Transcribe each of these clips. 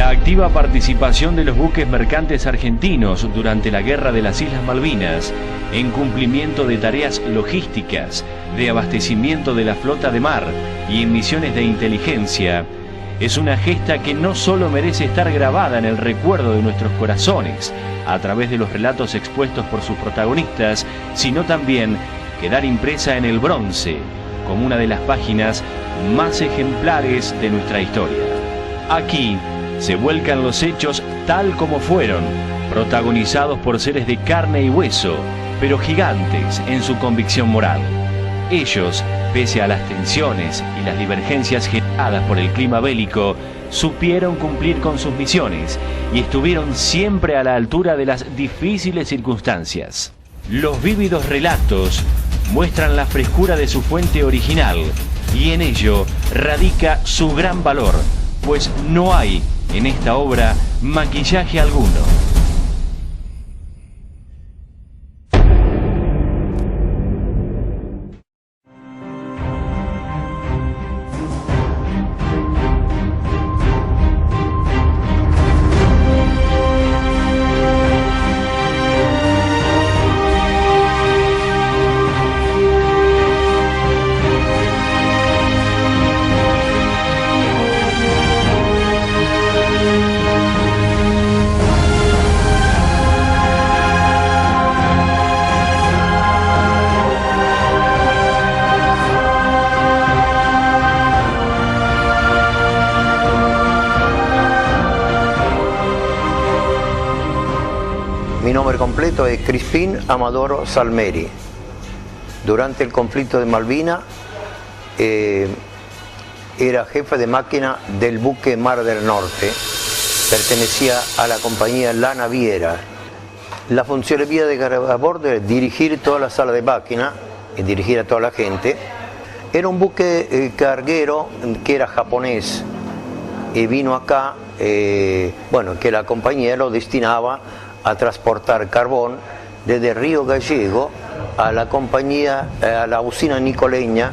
La activa participación de los buques mercantes argentinos durante la Guerra de las Islas Malvinas, en cumplimiento de tareas logísticas, de abastecimiento de la flota de mar y en misiones de inteligencia, es una gesta que no solo merece estar grabada en el recuerdo de nuestros corazones, a través de los relatos expuestos por sus protagonistas, sino también quedar impresa en el bronce, como una de las páginas más ejemplares de nuestra historia. Aquí se vuelcan los hechos tal como fueron, protagonizados por seres de carne y hueso, pero gigantes en su convicción moral. Ellos, pese a las tensiones y las divergencias generadas por el clima bélico, supieron cumplir con sus misiones y estuvieron siempre a la altura de las difíciles circunstancias. Los vívidos relatos muestran la frescura de su fuente original y en ello radica su gran valor, pues no hay en esta obra maquillaje alguno. Mi nombre completo es Crispín Amador Salmeri. Durante el conflicto de Malvinas era jefe de máquina del buque Mar del Norte. Pertenecía a la compañía La Naviera. La función mía de a bordo es dirigir toda la sala de máquina y dirigir a toda la gente. Era un buque carguero que era japonés y vino acá, bueno, que la compañía lo destinaba a transportar carbón desde Río Gallego a la compañía, a la usina nicoleña,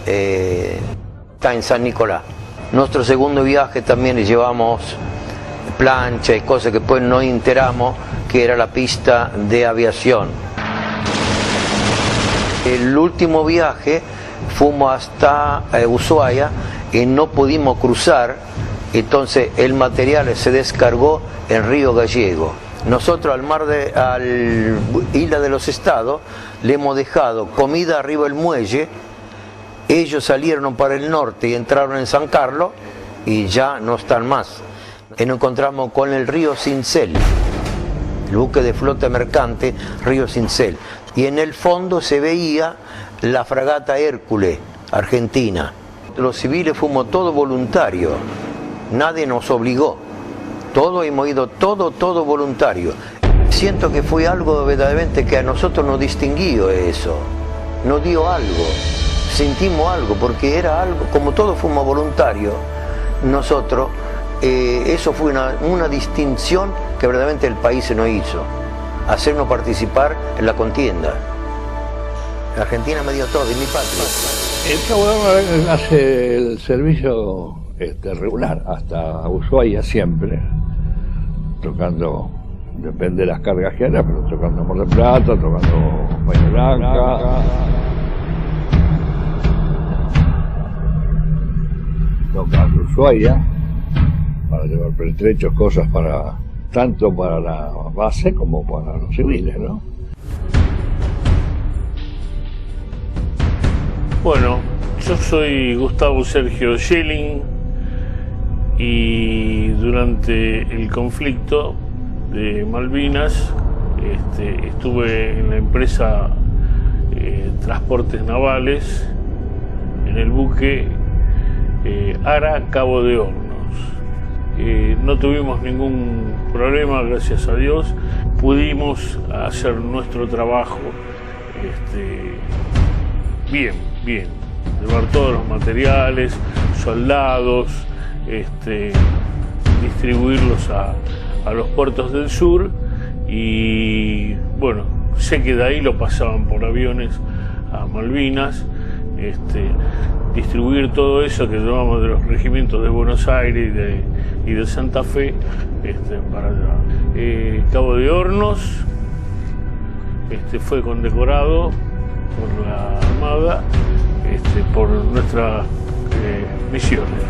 está en San Nicolás. Nuestro segundo viaje también llevamos plancha y cosas que después nos enteramos que era la pista de aviación. El último viaje fuimos hasta Ushuaia y no pudimos cruzar, entonces el material se descargó en Río Gallego. Nosotros al Isla de los Estados le hemos dejado comida arriba del muelle, ellos salieron para el norte y entraron en San Carlos y ya no están más. Y nos encontramos con el río Cincel, el buque de flota mercante río Cincel, y en el fondo se veía la fragata Hércules, Argentina. Los civiles fuimos todos voluntarios, nadie nos obligó. Todos hemos ido, todo voluntario. Siento que fue algo verdaderamente que a nosotros nos distinguió eso, nos dio algo, sentimos algo, porque era algo, como todos fuimos voluntarios, nosotros, eso fue una distinción que verdaderamente el país se nos hizo, hacernos participar en la contienda. La Argentina me dio todo, y mi patria. El Cabo hace el servicio regular hasta Ushuaia siempre, tocando, depende de las cargas que haya, pero tocando Mar del Plata, tocando Bahía Blanca, tocando Ushuaia, para llevar pertrechos, cosas para tanto para la base como para los civiles, ¿no? Bueno, yo soy Gustavo Sergio Schelling y durante el conflicto de Malvinas estuve en la empresa Transportes Navales, en el buque Ara Cabo de Hornos. No tuvimos ningún problema, gracias a Dios. Pudimos hacer nuestro trabajo bien, llevar todos los materiales, soldados, distribuirlos a los puertos del sur, y bueno, sé que de ahí lo pasaban por aviones a Malvinas. distribuir todo eso que llamamos de los regimientos de Buenos Aires y de Santa Fe para allá. Cabo de Hornos fue condecorado por la Armada por nuestras misiones.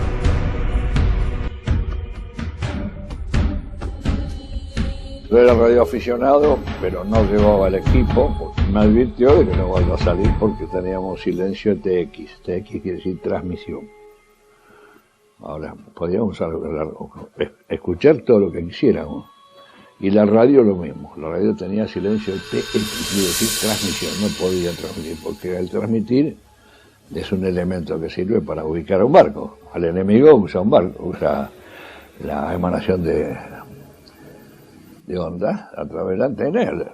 Yo era radioaficionado, pero no llevaba el equipo. Me advirtió de que no iba a salir porque teníamos silencio TX. TX quiere decir transmisión. Ahora, podíamos escuchar todo lo que quisiéramos. Y la radio lo mismo. La radio tenía silencio TX, quiere decir transmisión. No podía transmitir, porque el transmitir es un elemento que sirve para ubicar a un barco. Al enemigo usa un barco, usa la emanación de onda a través de la antena, lo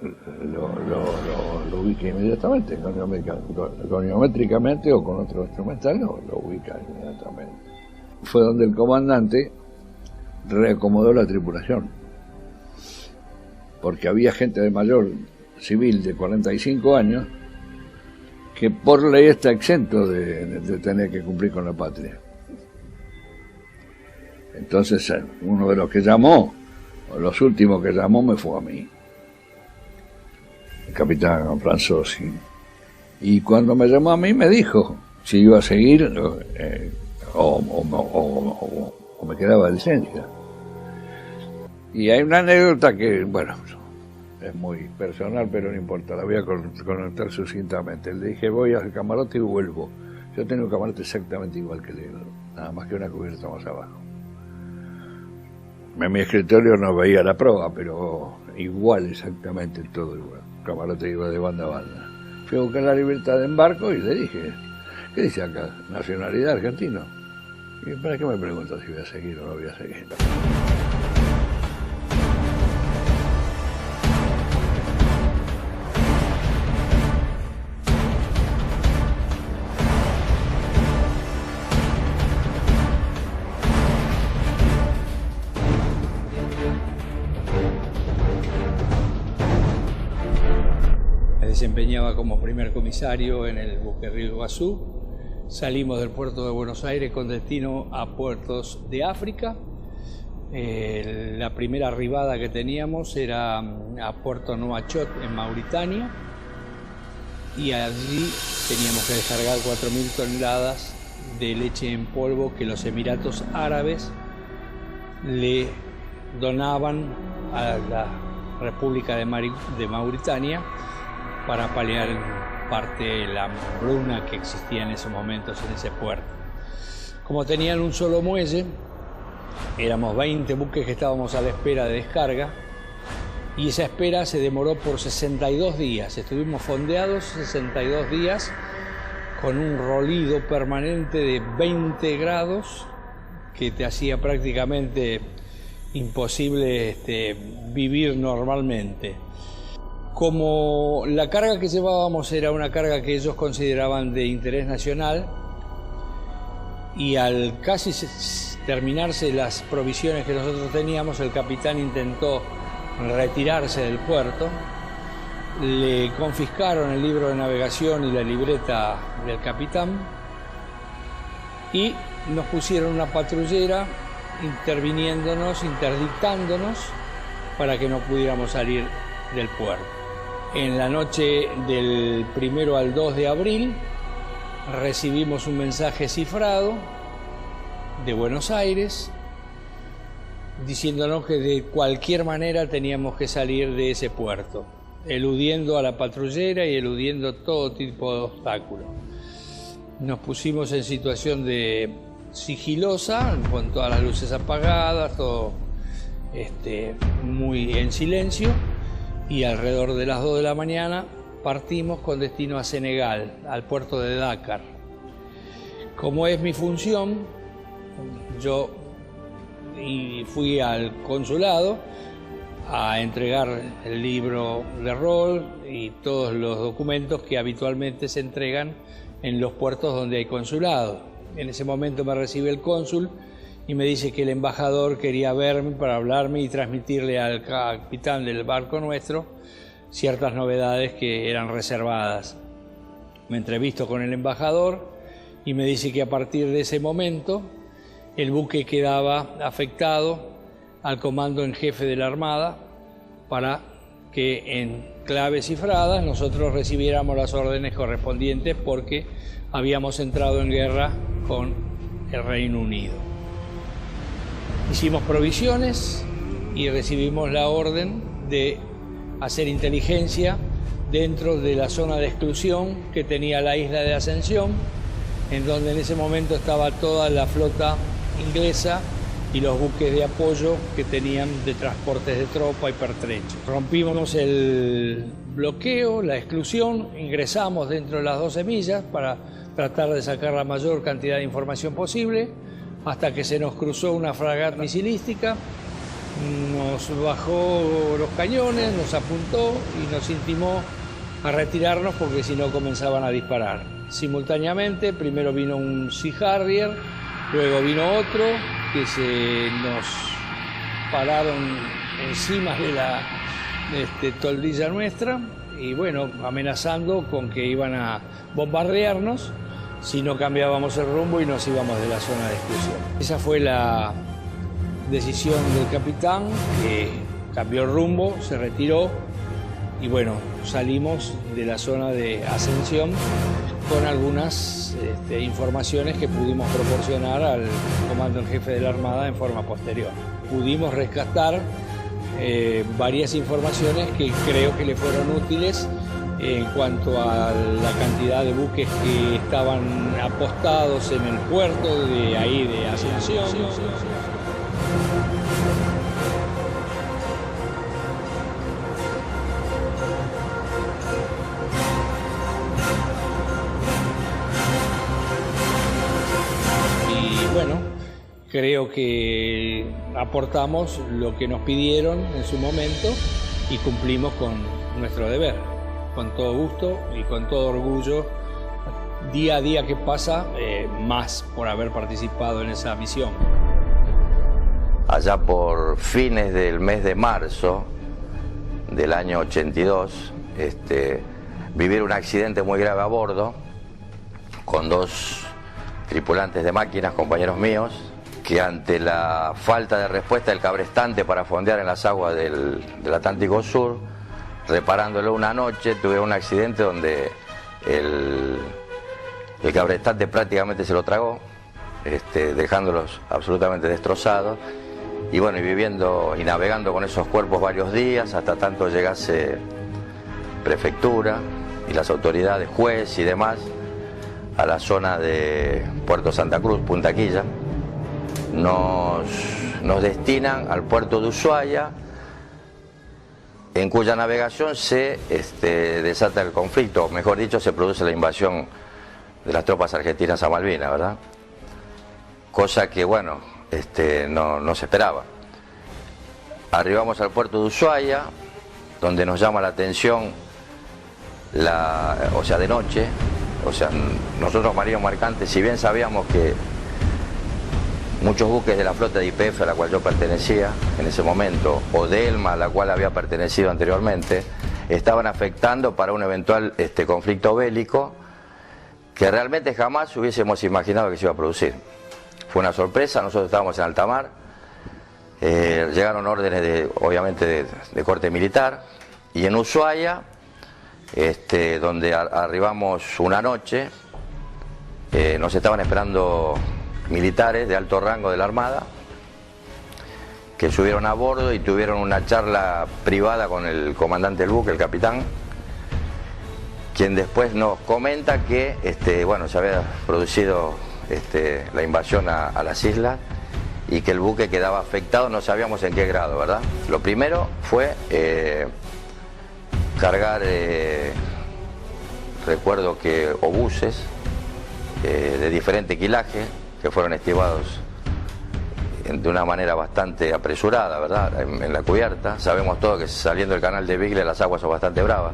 ubica inmediatamente, goniométricamente o con otro instrumental lo ubica inmediatamente. Fue donde el comandante reacomodó la tripulación, porque había gente de mayor civil de 45 años que por ley está exento de tener que cumplir con la patria. Entonces uno de los que llamó, los últimos que llamó, me fue a mí, el capitán Franzosi. Y cuando me llamó a mí me dijo si iba a seguir o me quedaba de licencia. Y hay una anécdota que, bueno, es muy personal, pero no importa, la voy a contar sucintamente. Le dije, voy al camarote y vuelvo. Yo tengo un camarote exactamente igual que el negro, nada más que una cubierta más abajo. En mi escritorio no veía la proa, pero igual, exactamente todo igual. El camarote iba de banda a banda. Fui a buscar la libertad de embarco y le dije, ¿qué dice acá? Nacionalidad argentino. ¿Y para qué me preguntas si voy a seguir o no voy a seguir? Desempeñaba como primer comisario en el buque Río Iguazú. Salimos del puerto de Buenos Aires con destino a puertos de África. La primera arribada que teníamos era a Puerto Nouakchott en Mauritania, y allí teníamos que descargar 4.000 toneladas de leche en polvo que los Emiratos Árabes le donaban a la República de Mauritania para paliar en parte la hambruna que existía en esos momentos en ese puerto. Como tenían un solo muelle, éramos 20 buques que estábamos a la espera de descarga, y esa espera se demoró por 62 días. Estuvimos fondeados 62 días con un rolido permanente de 20 grados que te hacía prácticamente imposible vivir normalmente. Como la carga que llevábamos era una carga que ellos consideraban de interés nacional, y al casi terminarse las provisiones que nosotros teníamos, el capitán intentó retirarse del puerto. Le confiscaron el libro de navegación y la libreta del capitán y nos pusieron una patrullera interviniéndonos, interdictándonos para que no pudiéramos salir del puerto. En la noche del 1 al 2 de abril recibimos un mensaje cifrado de Buenos Aires diciéndonos que de cualquier manera teníamos que salir de ese puerto, eludiendo a la patrullera y eludiendo todo tipo de obstáculos. Nos pusimos en situación de sigilosa, con todas las luces apagadas, todo muy en silencio, y alrededor de las 2 de la mañana partimos con destino a Senegal, al puerto de Dakar. Como es mi función, yo fui al consulado a entregar el libro de rol y todos los documentos que habitualmente se entregan en los puertos donde hay consulado. En ese momento me recibe el cónsul y me dice que el embajador quería verme para hablarme y transmitirle al capitán del barco nuestro ciertas novedades que eran reservadas. Me entrevisto con el embajador y me dice que a partir de ese momento el buque quedaba afectado al comando en jefe de la Armada para que en claves cifradas nosotros recibiéramos las órdenes correspondientes porque habíamos entrado en guerra con el Reino Unido. Hicimos provisiones y recibimos la orden de hacer inteligencia dentro de la zona de exclusión que tenía la isla de Ascensión, en donde en ese momento estaba toda la flota inglesa y los buques de apoyo que tenían de transportes de tropa y pertrechos. Rompimos el bloqueo, la exclusión, ingresamos dentro de las 12 millas para tratar de sacar la mayor cantidad de información posible, hasta que se nos cruzó una fragata misilística, nos bajó los cañones, nos apuntó y nos intimó a retirarnos porque si no comenzaban a disparar. Simultáneamente, primero vino un Sea Harrier, luego vino otro, que se nos pararon encima de la toldilla nuestra y bueno, amenazando con que iban a bombardearnos si no cambiábamos el rumbo y nos íbamos de la zona de exclusión. Esa fue la decisión del capitán, que cambió el rumbo, se retiró y bueno, salimos de la zona de Ascensión con algunas informaciones que pudimos proporcionar al comando en jefe de la Armada en forma posterior. Pudimos rescatar varias informaciones que creo que le fueron útiles en cuanto a la cantidad de buques que estaban apostados en el puerto de ahí de Ascensión. Creo que aportamos lo que nos pidieron en su momento y cumplimos con nuestro deber, con todo gusto y con todo orgullo. Día a día que pasa, más por haber participado en esa misión. Allá por fines del mes de marzo del año 82, vivir un accidente muy grave a bordo con 2 tripulantes de máquinas, compañeros míos, que ante la falta de respuesta del cabrestante para fondear en las aguas del Atlántico Sur, reparándolo una noche, tuvieron un accidente donde el cabrestante prácticamente se lo tragó, dejándolos absolutamente destrozados, y bueno, y viviendo y navegando con esos cuerpos varios días, hasta tanto llegase prefectura y las autoridades, juez y demás, a la zona de Puerto Santa Cruz, Punta Quilla. Nos destinan al puerto de Ushuaia, en cuya navegación se desata el conflicto, o mejor dicho, se produce la invasión de las tropas argentinas a Malvinas, ¿verdad? Cosa que, bueno, no se esperaba. Arribamos al puerto de Ushuaia, donde nos llama la atención, o sea, de noche, o sea, nosotros marinos mercantes, si bien sabíamos que muchos buques de la flota de YPF a la cual yo pertenecía en ese momento, o de ELMA a la cual había pertenecido anteriormente, estaban afectando para un eventual conflicto bélico que realmente jamás hubiésemos imaginado que se iba a producir. Fue una sorpresa, nosotros estábamos en alta mar, llegaron órdenes obviamente de corte militar, y en Ushuaia, donde arribamos una noche, nos estaban esperando militares de alto rango de la Armada, que subieron a bordo y tuvieron una charla privada con el comandante del buque, el capitán, quien después nos comenta que bueno, se había producido la invasión a las islas y que el buque quedaba afectado, no sabíamos en qué grado, ¿verdad? Lo primero fue cargar, recuerdo que obuses de diferente quilaje, que fueron estivados de una manera bastante apresurada, ¿verdad?, en la cubierta. Sabemos todos que saliendo del canal de Beagle las aguas son bastante bravas.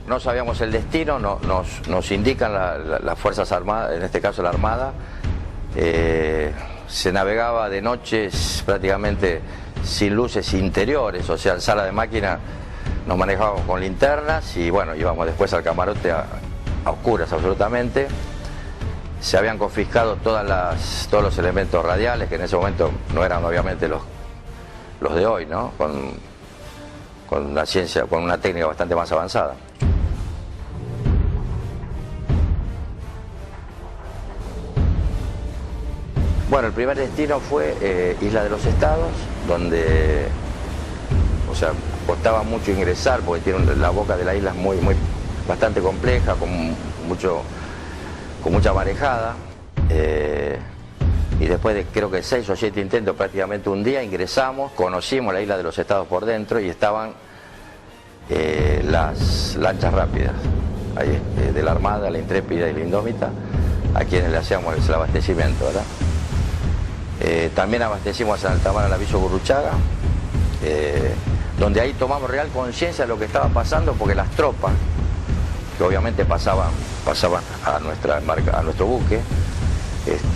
No sabíamos el destino, nos indican las Fuerzas Armadas, en este caso la Armada. Se navegaba de noche prácticamente sin luces interiores, o sea, en sala de máquina nos manejábamos con linternas y bueno, íbamos después al camarote a oscuras absolutamente. Se habían confiscado todos los elementos radiales, que en ese momento no eran obviamente los de hoy, ¿no? Con una ciencia, con una técnica bastante más avanzada. Bueno, el primer destino fue Isla de los Estados, donde, o sea, costaba mucho ingresar porque tiene la boca de la isla es bastante compleja, con mucha marejada. Y después de creo que 6 o 7 intentos, prácticamente un día, ingresamos, conocimos la Isla de los Estados por dentro y estaban las lanchas rápidas ahí, de la Armada, la Intrépida y la Indómita, a quienes le hacíamos el abastecimiento, ¿verdad? También abastecimos a Santa Mar, a Navío Gurruchaga, donde ahí tomamos real conciencia de lo que estaba pasando, porque las tropas, que obviamente pasaban a nuestro buque,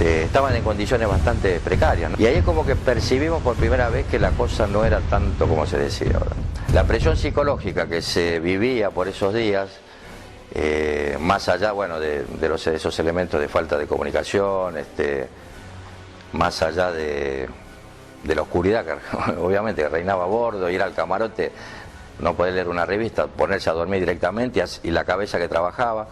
estaban en condiciones bastante precarias, ¿no? Y ahí es como que percibimos por primera vez que la cosa no era tanto como se decía, ¿verdad? La presión psicológica que se vivía por esos días, más allá, bueno, de esos elementos de falta de comunicación, más allá de la oscuridad que obviamente reinaba a bordo, ir al camarote, no poder leer una revista, ponerse a dormir directamente y la cabeza que trabajaba.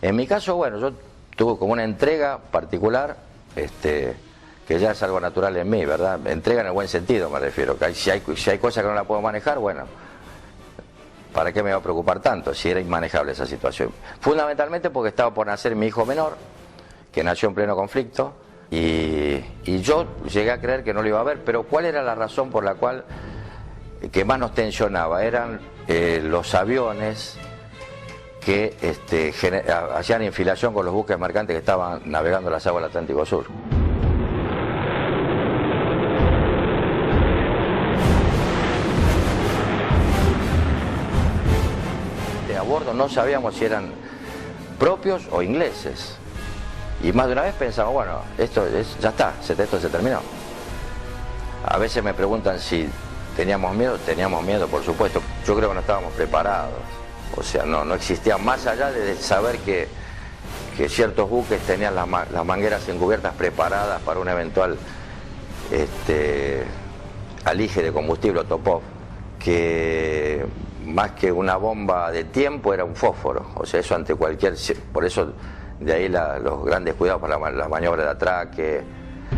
En mi caso, bueno, yo tuve como una entrega particular, que ya es algo natural en mí, ¿verdad? Entrega en el buen sentido, me refiero, que si hay cosas que no la puedo manejar, bueno, ¿para qué me va a preocupar tanto si era inmanejable esa situación? Fundamentalmente porque estaba por nacer mi hijo menor, que nació en pleno conflicto, y yo llegué a creer que no lo iba a ver, pero ¿cuál era la razón por la cual que más nos tensionaba? Eran los aviones que hacían infilación con los buques mercantes que estaban navegando las aguas del Atlántico Sur. A bordo no sabíamos si eran propios o ingleses. Y más de una vez pensamos, bueno, ya está, esto se terminó. A veces me preguntan si teníamos miedo, por supuesto. Yo creo que no estábamos preparados. O sea, no existía, más allá de saber que ciertos buques tenían las mangueras encubiertas preparadas para un eventual alige de combustible o top-off, que más que una bomba de tiempo era un fósforo. O sea, eso ante cualquier... Por eso de ahí los grandes cuidados para las maniobras de atraque,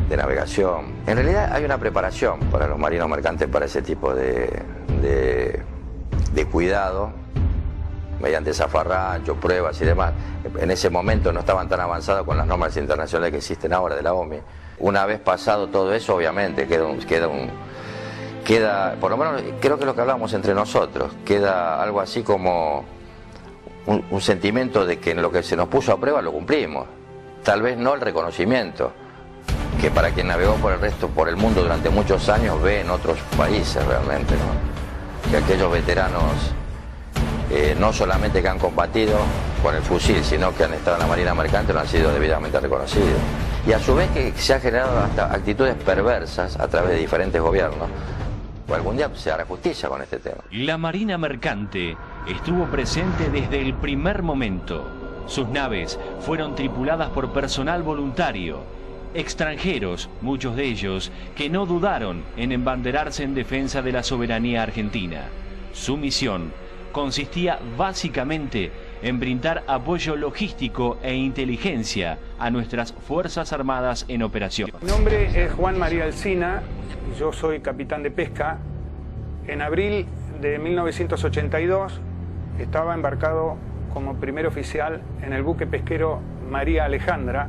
de navegación. En realidad hay una preparación para los marinos mercantes para ese tipo de cuidado, mediante zafarrancho, pruebas y demás. En ese momento no estaban tan avanzados con las normas internacionales que existen ahora de la OMI. Una vez pasado todo eso, obviamente queda, por lo menos creo que es lo que hablábamos entre nosotros, queda algo así como un sentimiento de que en lo que se nos puso a prueba lo cumplimos. Tal vez no el reconocimiento que para quien navegó por el mundo durante muchos años ve en otros países realmente, ¿no? Que aquellos veteranos no solamente que han combatido con el fusil, sino que han estado en la Marina Mercante, no han sido debidamente reconocidos. Y a su vez que se han generado hasta actitudes perversas a través de diferentes gobiernos. O algún día se hará justicia con este tema. La Marina Mercante estuvo presente desde el primer momento. Sus naves fueron tripuladas por personal voluntario, extranjeros, muchos de ellos, que no dudaron en embanderarse en defensa de la soberanía argentina. Su misión consistía básicamente en brindar apoyo logístico e inteligencia a nuestras Fuerzas Armadas en operación. Mi nombre es Juan María Alsina, yo soy capitán de pesca. En abril de 1982 estaba embarcado como primer oficial en el buque pesquero María Alejandra,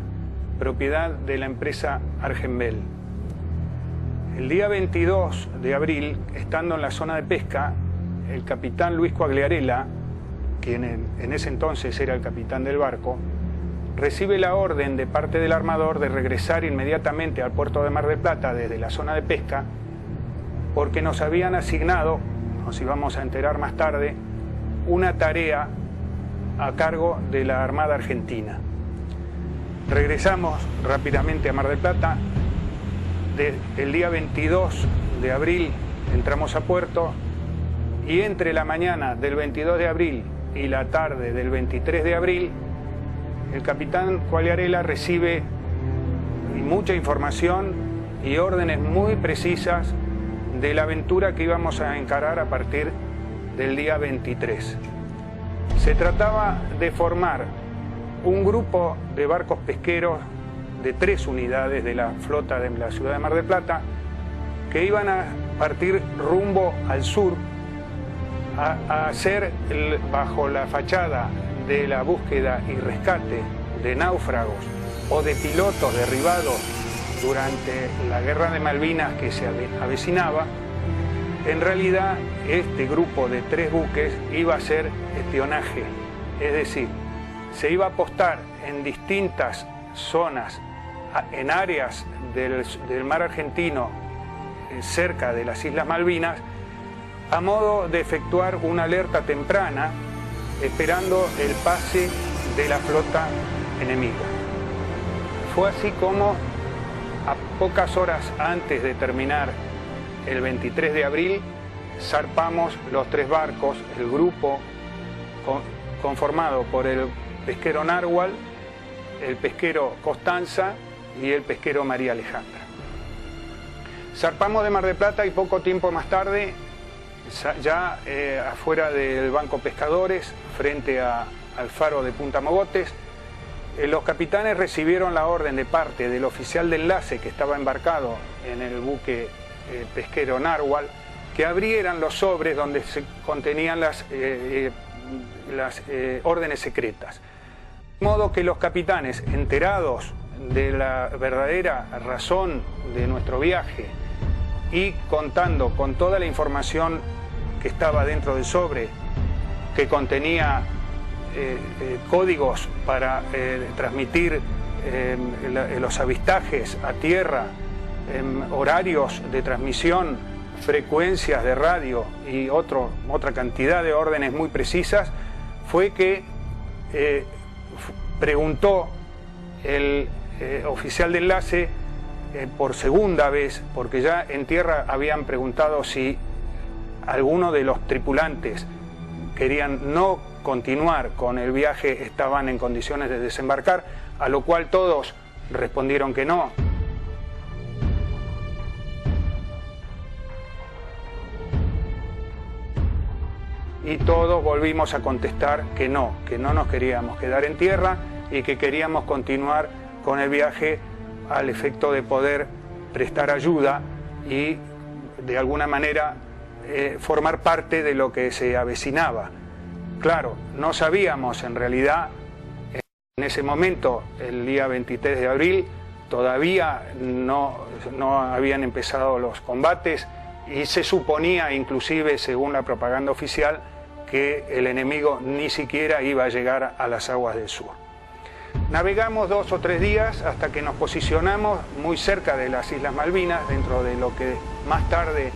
propiedad de la empresa Argenbel. El día 22 de abril, estando en la zona de pesca, el capitán Luis Coagliarella, quien en ese entonces era el capitán del barco, recibe la orden de parte del armador de regresar inmediatamente al puerto de Mar del Plata desde la zona de pesca, porque nos habían asignado, nos íbamos a enterar más tarde, una tarea a cargo de la Armada Argentina. Regresamos rápidamente a Mar del Plata. El día 22 de abril entramos a puerto y entre la mañana del 22 de abril y la tarde del 23 de abril, el capitán Quagliarella recibe mucha información y órdenes muy precisas de la aventura que íbamos a encarar a partir del día 23. Se trataba de formar un grupo de barcos pesqueros de 3 unidades de la flota de la ciudad de Mar del Plata que iban a partir rumbo al sur a hacer, bajo la fachada de la búsqueda y rescate de náufragos o de pilotos derribados durante la guerra de Malvinas que se avecinaba, en realidad este grupo de 3 buques iba a hacer espionaje, es decir, se iba a apostar en distintas zonas, en áreas del mar argentino, cerca de las Islas Malvinas, a modo de efectuar una alerta temprana, esperando el pase de la flota enemiga. Fue así como, a pocas horas antes de terminar el 23 de abril, zarpamos los 3 barcos, el grupo conformado por el pesquero Narwhal, el pesquero Constanza y el pesquero María Alejandra. Zarpamos de Mar del Plata y poco tiempo más tarde, ya afuera del Banco Pescadores, frente al faro de Punta Mogotes, los capitanes recibieron la orden de parte del oficial de enlace que estaba embarcado en el buque pesquero Narwhal, que abrieran los sobres donde se contenían las órdenes secretas. De modo que los capitanes, enterados de la verdadera razón de nuestro viaje y contando con toda la información que estaba dentro del sobre, que contenía códigos para transmitir los avistajes a tierra, horarios de transmisión, frecuencias de radio y otra cantidad de órdenes muy precisas, fue que preguntó el oficial de enlace por segunda vez, porque ya en tierra habían preguntado si alguno de los tripulantes querían no continuar con el viaje, estaban en condiciones de desembarcar, a lo cual todos respondieron que no. Y todos volvimos a contestar que no nos queríamos quedar en tierra y que queríamos continuar con el viaje al efecto de poder prestar ayuda y de alguna manera formar parte de lo que se avecinaba. Claro, no sabíamos en realidad, en ese momento, el día 23 de abril, todavía no habían empezado los combates y se suponía, inclusive según la propaganda oficial, que el enemigo ni siquiera iba a llegar a las aguas del sur. Navegamos 2 o 3 días hasta que nos posicionamos muy cerca de las Islas Malvinas, dentro de lo que más tarde,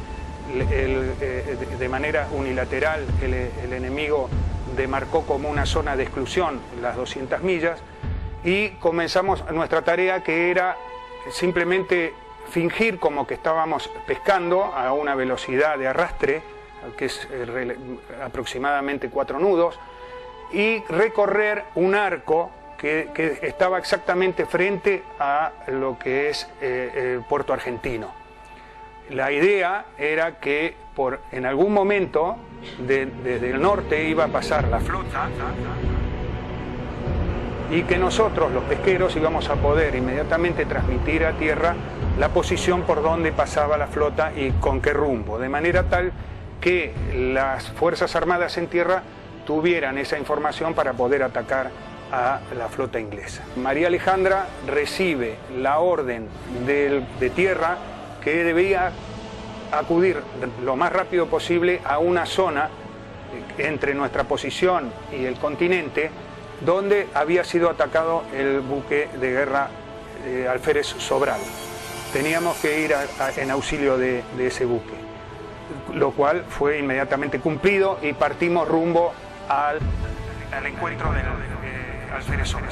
de manera unilateral, el enemigo demarcó como una zona de exclusión, las 200 millas, y comenzamos nuestra tarea, que era simplemente fingir como que estábamos pescando a una velocidad de arrastre, que es aproximadamente 4 nudos, y recorrer un arco que estaba exactamente frente a lo que es Puerto Argentino. La idea era que en algún momento desde el norte iba a pasar la flota y que nosotros, los pesqueros, íbamos a poder inmediatamente transmitir a tierra la posición por donde pasaba la flota y con qué rumbo, de manera tal que las Fuerzas Armadas en tierra tuvieran esa información para poder atacar a la flota inglesa. María Alejandra recibe la orden de tierra que debía acudir lo más rápido posible a una zona entre nuestra posición y el continente donde había sido atacado el buque de guerra Alférez Sobral. Teníamos que ir en auxilio de ese buque, lo cual fue inmediatamente cumplido y partimos rumbo al encuentro del Alférez Sobral.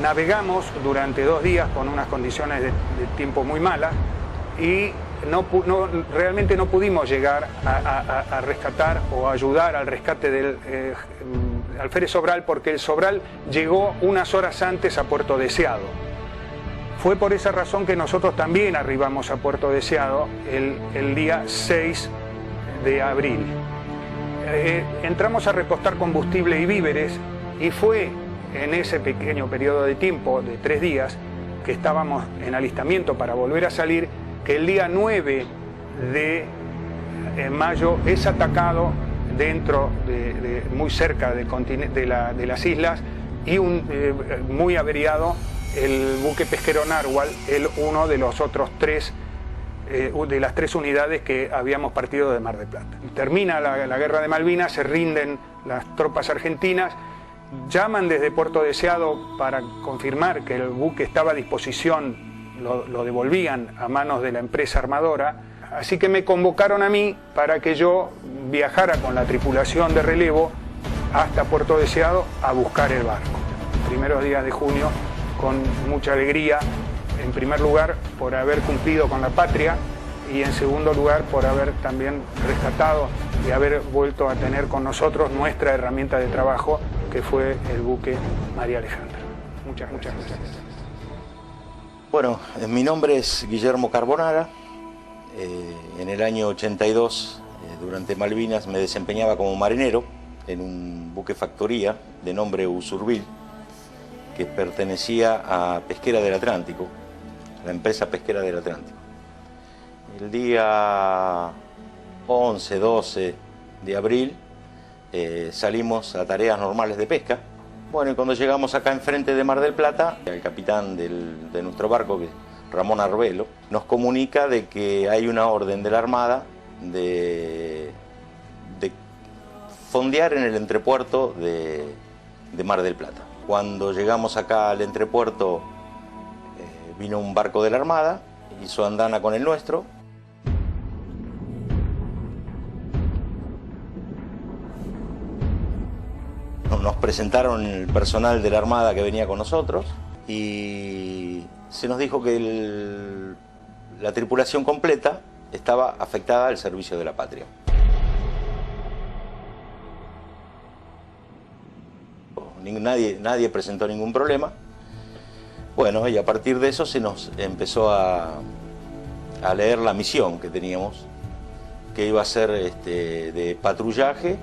Navegamos durante 2 días con unas condiciones de tiempo muy malas y realmente no pudimos llegar a rescatar o ayudar al rescate alférez Sobral, porque el Sobral llegó unas horas antes a Puerto Deseado. Fue por esa razón que nosotros también arribamos a Puerto Deseado el día 6 de abril. Entramos a repostar combustible y víveres y fue en ese pequeño periodo de tiempo de 3 días que estábamos en alistamiento para volver a salir, que el día 9 de mayo es atacado dentro muy cerca de las islas y muy averiado el buque pesquero Narwhal, uno de los otros 3 de las 3 unidades que habíamos partido de Mar del Plata. Termina la guerra de Malvinas, se rinden las tropas argentinas, llaman desde Puerto Deseado para confirmar que el buque estaba a disposición, lo devolvían a manos de la empresa armadora, así que me convocaron a mí para que yo viajara con la tripulación de relevo hasta Puerto Deseado a buscar el barco. Primeros días de junio, con mucha alegría, en primer lugar por haber cumplido con la patria y en segundo lugar por haber también rescatado y haber vuelto a tener con nosotros nuestra herramienta de trabajo, que fue el buque María Alejandra. Muchas gracias. Bueno, mi nombre es Guillermo Carbonara. En el año 82, durante Malvinas, me desempeñaba como marinero en un buque factoría de nombre Usurbil, que pertenecía a Pesquera del Atlántico, la empresa Pesquera del Atlántico. El día 11, 12 de abril salimos a tareas normales de pesca. Bueno, y cuando llegamos acá enfrente de Mar del Plata, el capitán de nuestro barco, que Ramón Arbelo, nos comunica de que hay una orden de la Armada de fondear en el entrepuerto de Mar del Plata. Cuando llegamos acá al entrepuerto, vino un barco de la Armada, hizo andana con el nuestro. Nos presentaron el personal de la Armada que venía con nosotros y se nos dijo que la tripulación completa estaba afectada al servicio de la patria. Nadie presentó ningún problema. Bueno, y a partir de eso se nos empezó a leer la misión que teníamos, que iba a ser de patrullaje,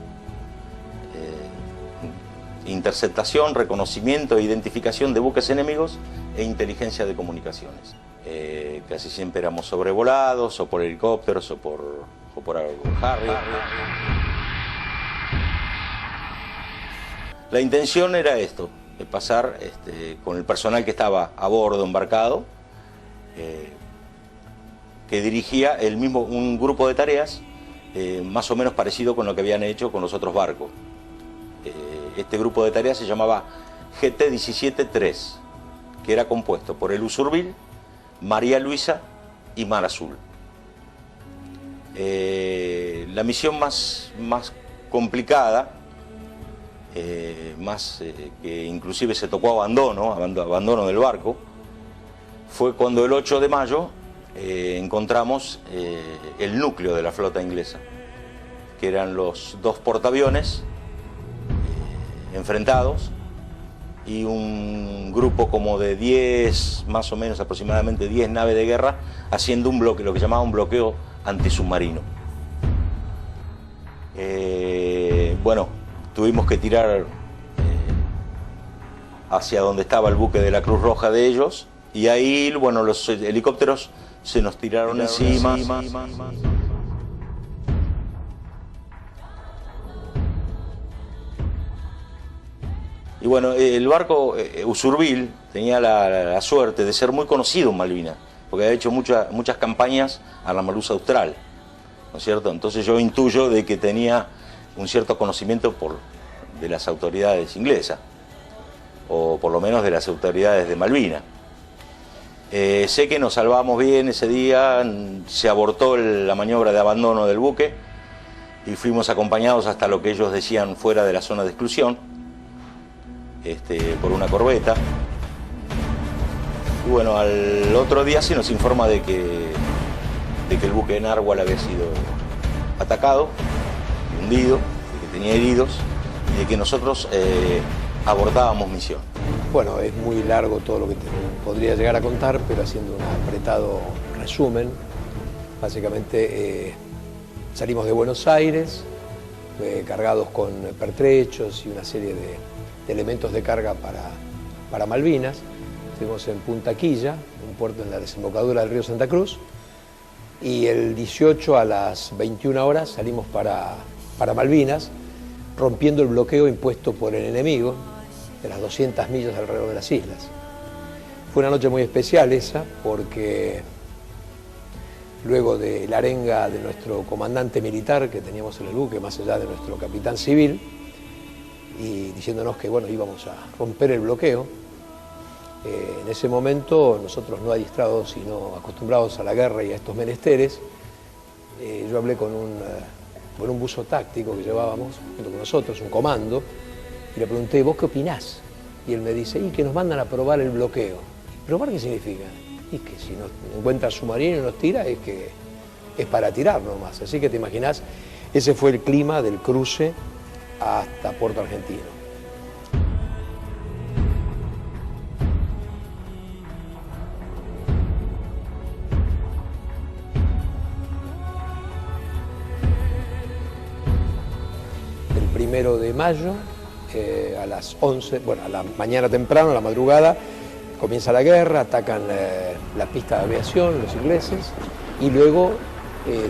interceptación, reconocimiento e identificación de buques enemigos e inteligencia de comunicaciones. Casi siempre éramos sobrevolados, o por helicópteros, o por Harry. La intención era esto, pasar con el personal que estaba a bordo, embarcado, que dirigía un grupo de tareas más o menos parecido con lo que habían hecho con los otros barcos. Este grupo de tareas se llamaba GT-17-3, que era compuesto por el Usurbil, María Luisa y Mar Azul. La misión más complicada, que inclusive se tocó abandono del barco, fue cuando el 8 de mayo encontramos el núcleo de la flota inglesa, que eran los 2 portaaviones enfrentados y un grupo como de 10, más o menos aproximadamente 10 naves de guerra haciendo un bloqueo, lo que llamaba un bloqueo antisubmarino. Bueno, tuvimos que tirar hacia donde estaba el buque de la Cruz Roja de ellos y ahí, bueno, los helicópteros se nos tiraron encima. Y bueno, el barco Usurbil tenía la suerte de ser muy conocido en Malvinas, porque había hecho muchas campañas a la Merluza Austral, ¿no es cierto? Entonces yo intuyo de que tenía un cierto conocimiento de las autoridades inglesas, o por lo menos de las autoridades de Malvinas. Sé que nos salvamos bien ese día, se abortó la maniobra de abandono del buque y fuimos acompañados hasta lo que ellos decían fuera de la zona de exclusión, por una corbeta. Y bueno, al otro día se nos informa de que el buque de Narwhal había sido atacado, hundido, de que tenía heridos, que nosotros abordábamos misión. Bueno, es muy largo todo lo que te podría llegar a contar, pero haciendo un apretado resumen, básicamente salimos de Buenos Aires, cargados con pertrechos y una serie de elementos de carga para Malvinas. Estuvimos en Punta Quilla, un puerto en la desembocadura del río Santa Cruz, y el 18 a las 21 horas salimos para Malvinas, rompiendo el bloqueo impuesto por el enemigo de las 200 millas alrededor de las islas. Fue una noche muy especial esa, porque luego de la arenga de nuestro comandante militar que teníamos en el buque, más allá de nuestro capitán civil, y diciéndonos que bueno, íbamos a romper el bloqueo, en ese momento nosotros no adiestrados sino acostumbrados a la guerra y a estos menesteres, yo hablé con un buzo táctico que llevábamos junto con nosotros, un comando, y le pregunté, ¿vos qué opinás? Y él me dice, y que nos mandan a probar el bloqueo. ¿Probar qué significa? Y que si nos encuentra submarino y nos tira, es que es para tirar nomás. Así que te imaginás, ese fue el clima del cruce hasta Puerto Argentino. El 1 de mayo, a las 11, bueno, a la mañana temprano, a la madrugada, comienza la guerra, atacan la pista de aviación, los ingleses, y luego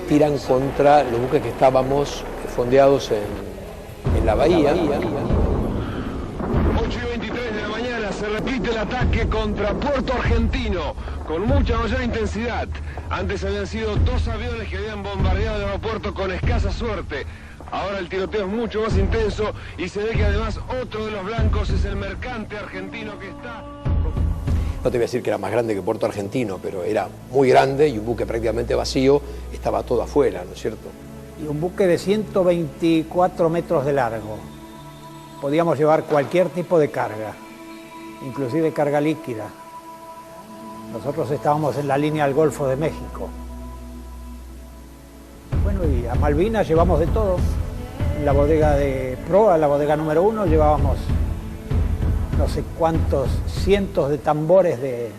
tiran contra los buques que estábamos fondeados en la bahía. 8:23 de la mañana se repite el ataque contra Puerto Argentino, con mucha mayor intensidad. Antes habían sido 2 aviones que habían bombardeado el aeropuerto con escasa suerte. Ahora el tiroteo es mucho más intenso y se ve que además otro de los blancos es el mercante argentino que está... No te voy a decir que era más grande que Puerto Argentino, pero era muy grande y un buque prácticamente vacío, estaba todo afuera, ¿no es cierto? Y un buque de 124 metros de largo. Podíamos llevar cualquier tipo de carga, inclusive carga líquida. Nosotros estábamos en la línea del Golfo de México. Bueno, y a Malvinas llevamos de todo. En la bodega de proa, la bodega número 1, llevábamos no sé cuántos cientos de tambores de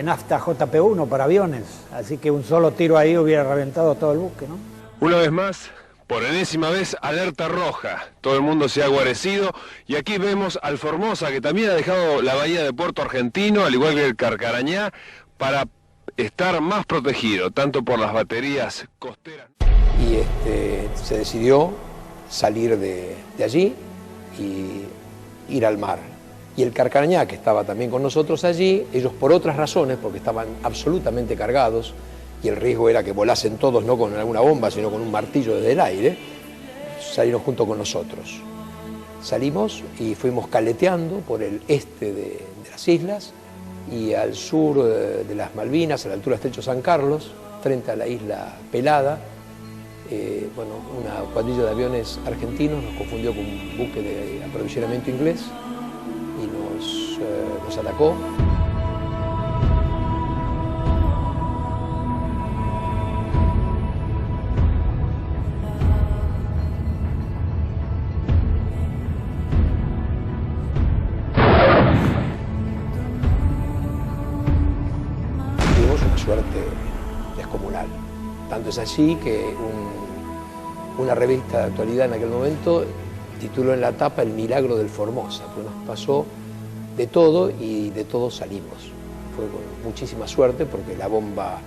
nafta JP1 para aviones. Así que un solo tiro ahí hubiera reventado todo el buque, ¿no? Una vez más, por enésima vez, alerta roja. Todo el mundo se ha guarecido y aquí vemos al Formosa, que también ha dejado la bahía de Puerto Argentino, al igual que el Carcarañá, para estar más protegido, tanto por las baterías costeras. Y se decidió salir de allí y ir al mar. Y el Carcarañá, que estaba también con nosotros allí, ellos por otras razones, porque estaban absolutamente cargados, y el riesgo era que volasen todos, no con alguna bomba, sino con un martillo desde el aire, salieron junto con nosotros. Salimos y fuimos caleteando por el este de las islas, y al sur de las Malvinas, a la altura del Estrecho San Carlos, frente a la isla Pelada, bueno, una cuadrilla de aviones argentinos nos confundió con un buque de aprovisionamiento inglés y nos atacó. Tuvimos una suerte descomunal. Tanto es así que una revista de actualidad en aquel momento tituló en la tapa El milagro del Formosa, porque nos pasó de todo y de todo salimos. Fue con muchísima suerte porque la bomba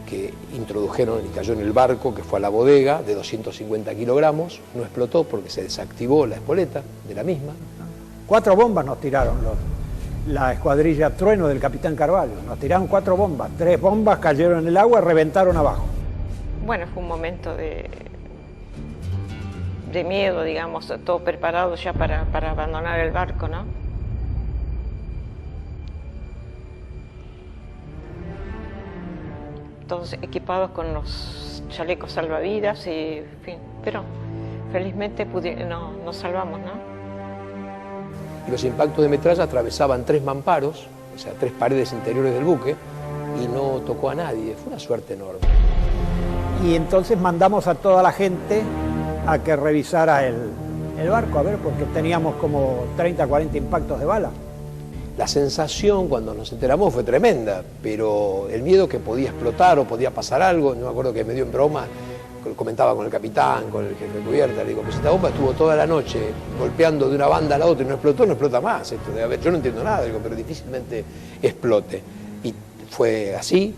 que introdujeron y cayó en el barco, que fue a la bodega, de 250 kilogramos, no explotó porque se desactivó la espoleta de la misma. 4 bombas nos tiraron la escuadrilla Trueno del capitán Carvalho. Nos tiraron 4 bombas. 3 bombas cayeron en el agua y reventaron abajo. Bueno, fue un momento de miedo, digamos, todo preparado ya para abandonar el barco, ¿no? Todos equipados con los chalecos salvavidas y, en fin, pero felizmente nos salvamos, ¿no? Y los impactos de metralla atravesaban 3 mamparos, o sea, 3 paredes interiores del buque, y no tocó a nadie. Fue una suerte enorme. Y entonces mandamos a toda la gente a que revisara el barco, a ver, porque teníamos como 30, 40 impactos de bala. La sensación cuando nos enteramos fue tremenda, pero el miedo que podía explotar o podía pasar algo, no me acuerdo que me dio en broma, comentaba con el capitán, con el jefe de cubierta, le digo, pues esta bomba estuvo toda la noche golpeando de una banda a la otra y no explota más. Esto debe haber, yo no entiendo nada, digo, pero difícilmente explote. Y fue así,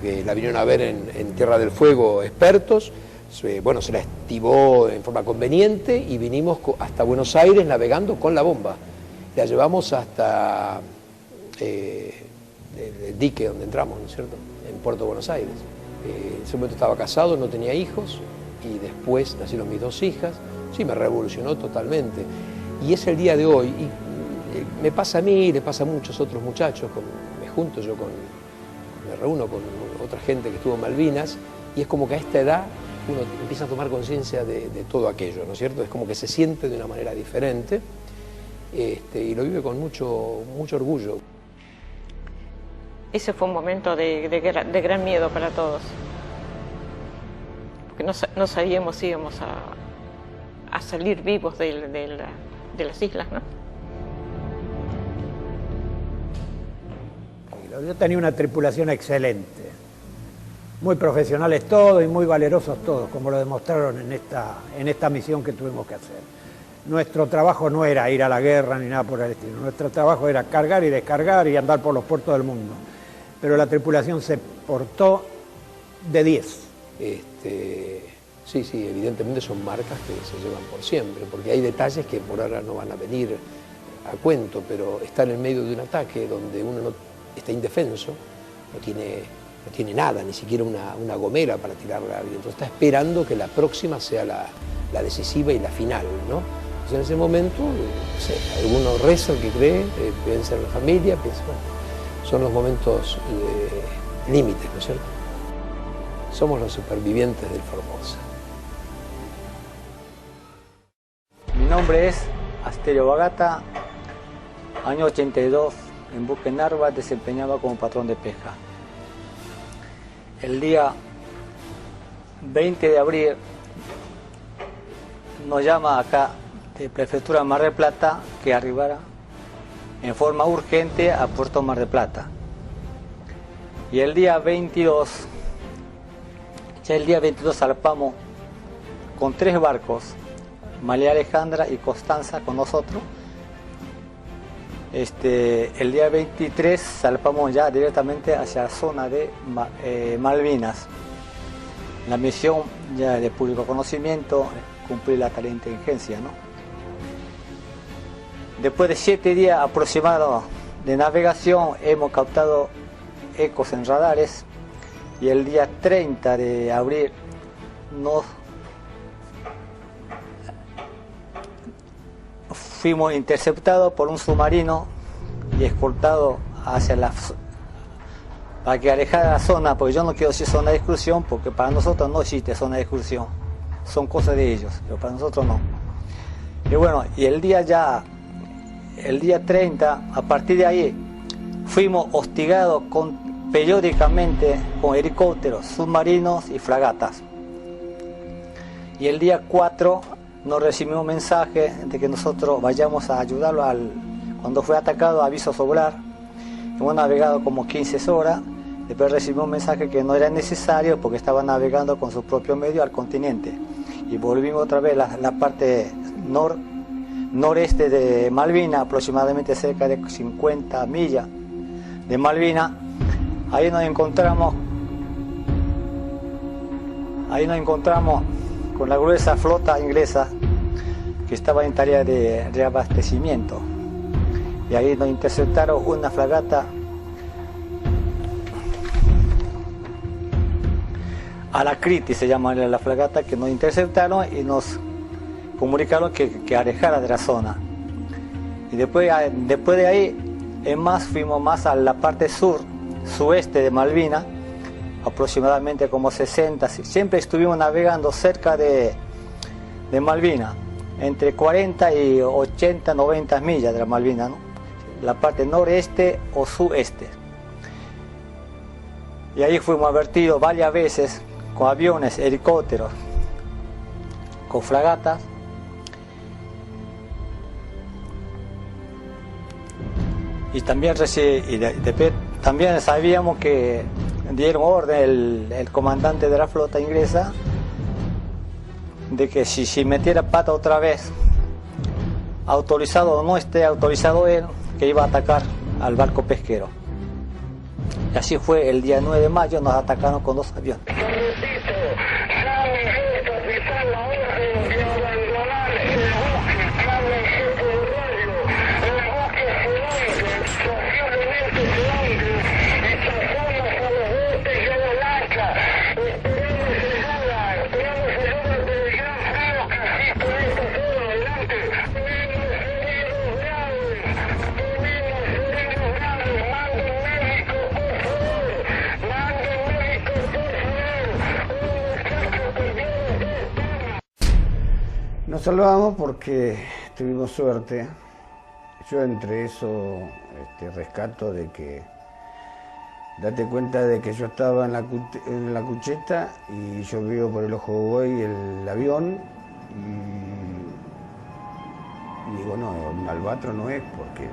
que la vinieron a ver en Tierra del Fuego expertos, bueno, se la estivó en forma conveniente y vinimos hasta Buenos Aires navegando con la bomba. La llevamos hasta el dique donde entramos, ¿no es cierto?, en Puerto Buenos Aires. En ese momento estaba casado, no tenía hijos, y después nacieron mis 2 hijas. Sí, me revolucionó totalmente. Y es el día de hoy, y me pasa a mí, le pasa a muchos otros muchachos, me reúno con otra gente que estuvo en Malvinas, y es como que a esta edad uno empieza a tomar conciencia de todo aquello, ¿no es cierto? Es como que se siente de una manera diferente, y lo vive con mucho orgullo. Ese fue un momento de gran miedo para todos, porque no sabíamos si íbamos a salir vivos de las islas, ¿no? Yo tenía una tripulación excelente, muy profesionales todos y muy valerosos todos, como lo demostraron en esta misión que tuvimos que hacer. Nuestro trabajo no era ir a la guerra ni nada por el estilo, nuestro trabajo era cargar y descargar y andar por los puertos del mundo. Pero la tripulación se portó de 10. Sí, evidentemente son marcas que se llevan por siempre, porque hay detalles que por ahora no van a venir a cuento, pero estar en medio de un ataque donde uno no está indefenso, no tiene nada, ni siquiera una gomera para tirarla a alguien. Entonces está esperando que la próxima sea la decisiva y la final, ¿no? Entonces en ese momento, no sé, algunos rezan que cree, piensa en la familia, piensa, bueno, son los momentos límites, ¿no es cierto? Somos los supervivientes del Formosa. Mi nombre es Asterio Bagata, año 82, en buque Narva, desempeñaba como patrón de pesca. El día 20 de abril nos llama acá de Prefectura de Mar del Plata que arribara en forma urgente a Puerto Mar del Plata. Y el día 22, zarpamos con 3 barcos, María Alejandra y Constanza con nosotros. El día 23 zarpamos ya directamente hacia la zona de Malvinas. La misión ya de público conocimiento, cumplir la tarea de inteligencia, ¿no? Después de 7 días aproximados de navegación hemos captado ecos en radares y el día 30 de abril nos fuimos interceptados por un submarino y escoltados para que alejara la zona, porque yo no quiero decir zona de exclusión, porque para nosotros no existe zona de exclusión, son cosas de ellos, pero para nosotros no. Y bueno, y el día 30, a partir de ahí, fuimos hostigados periódicamente con helicópteros, submarinos y fragatas. Y el día 4 nos recibimos un mensaje de que nosotros vayamos a ayudarlo cuando fue atacado a Aviso Solar. Hemos navegado como 15 horas, después recibimos un mensaje que no era necesario porque estaba navegando con su propio medio al continente. Y volvimos otra vez a la parte noreste de Malvinas, aproximadamente cerca de 50 millas de Malvinas. Ahí nos encontramos con la gruesa flota inglesa que estaba en tarea de reabastecimiento. Y ahí nos interceptaron una fragata Alacrity, se llama la fragata, que nos interceptaron y nos comunicaron que alejara de la zona. Y después de ahí, fuimos más a la parte sueste de Malvinas, aproximadamente como 60, siempre estuvimos navegando cerca de Malvinas, entre 40 y 80, 90 millas de la Malvinas, ¿no? La parte noreste o sudeste. Y ahí fuimos advertidos varias veces con aviones, helicópteros, con fragatas, Y también, también sabíamos que dieron orden el comandante de la flota inglesa de que si metiera pata otra vez, autorizado o no esté autorizado él, que iba a atacar al barco pesquero. Y así fue, el día 9 de mayo nos atacaron con 2 aviones. Nos salvamos porque tuvimos suerte. Yo entre eso rescato de que date cuenta de que yo estaba en la cucheta y yo veo por el ojo de buey el avión y digo, no, un albatro no es, porque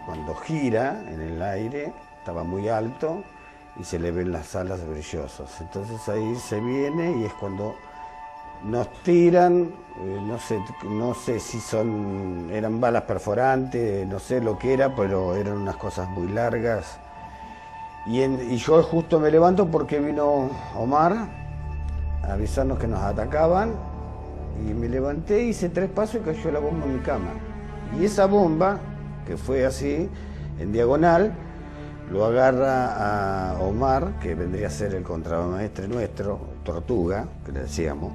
cuando gira en el aire estaba muy alto y se le ven las alas brillosas. Entonces ahí se viene y es cuando nos tiran, no sé si eran balas perforantes, no sé lo que era, pero eran unas cosas muy largas. Y yo justo me levanto porque vino Omar a avisarnos que nos atacaban, y me levanté, hice 3 pasos y cayó la bomba en mi cama. Y esa bomba, que fue así, en diagonal, lo agarra a Omar, que vendría a ser el contramaestre nuestro, Tortuga, que le decíamos,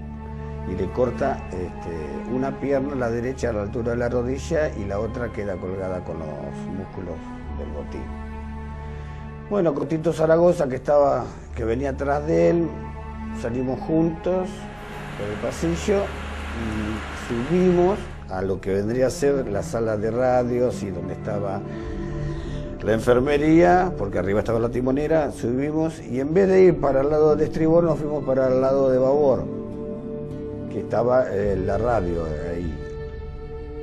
y le corta una pierna, la derecha a la altura de la rodilla, y la otra queda colgada con los músculos del botín. Bueno, Cotito Zaragoza, que venía atrás de él, salimos juntos por el pasillo y subimos a lo que vendría a ser la sala de radios y donde estaba la enfermería, porque arriba estaba la timonera. Subimos y en vez de ir para el lado de estribor nos fuimos para el lado de babor, que estaba la radio ahí,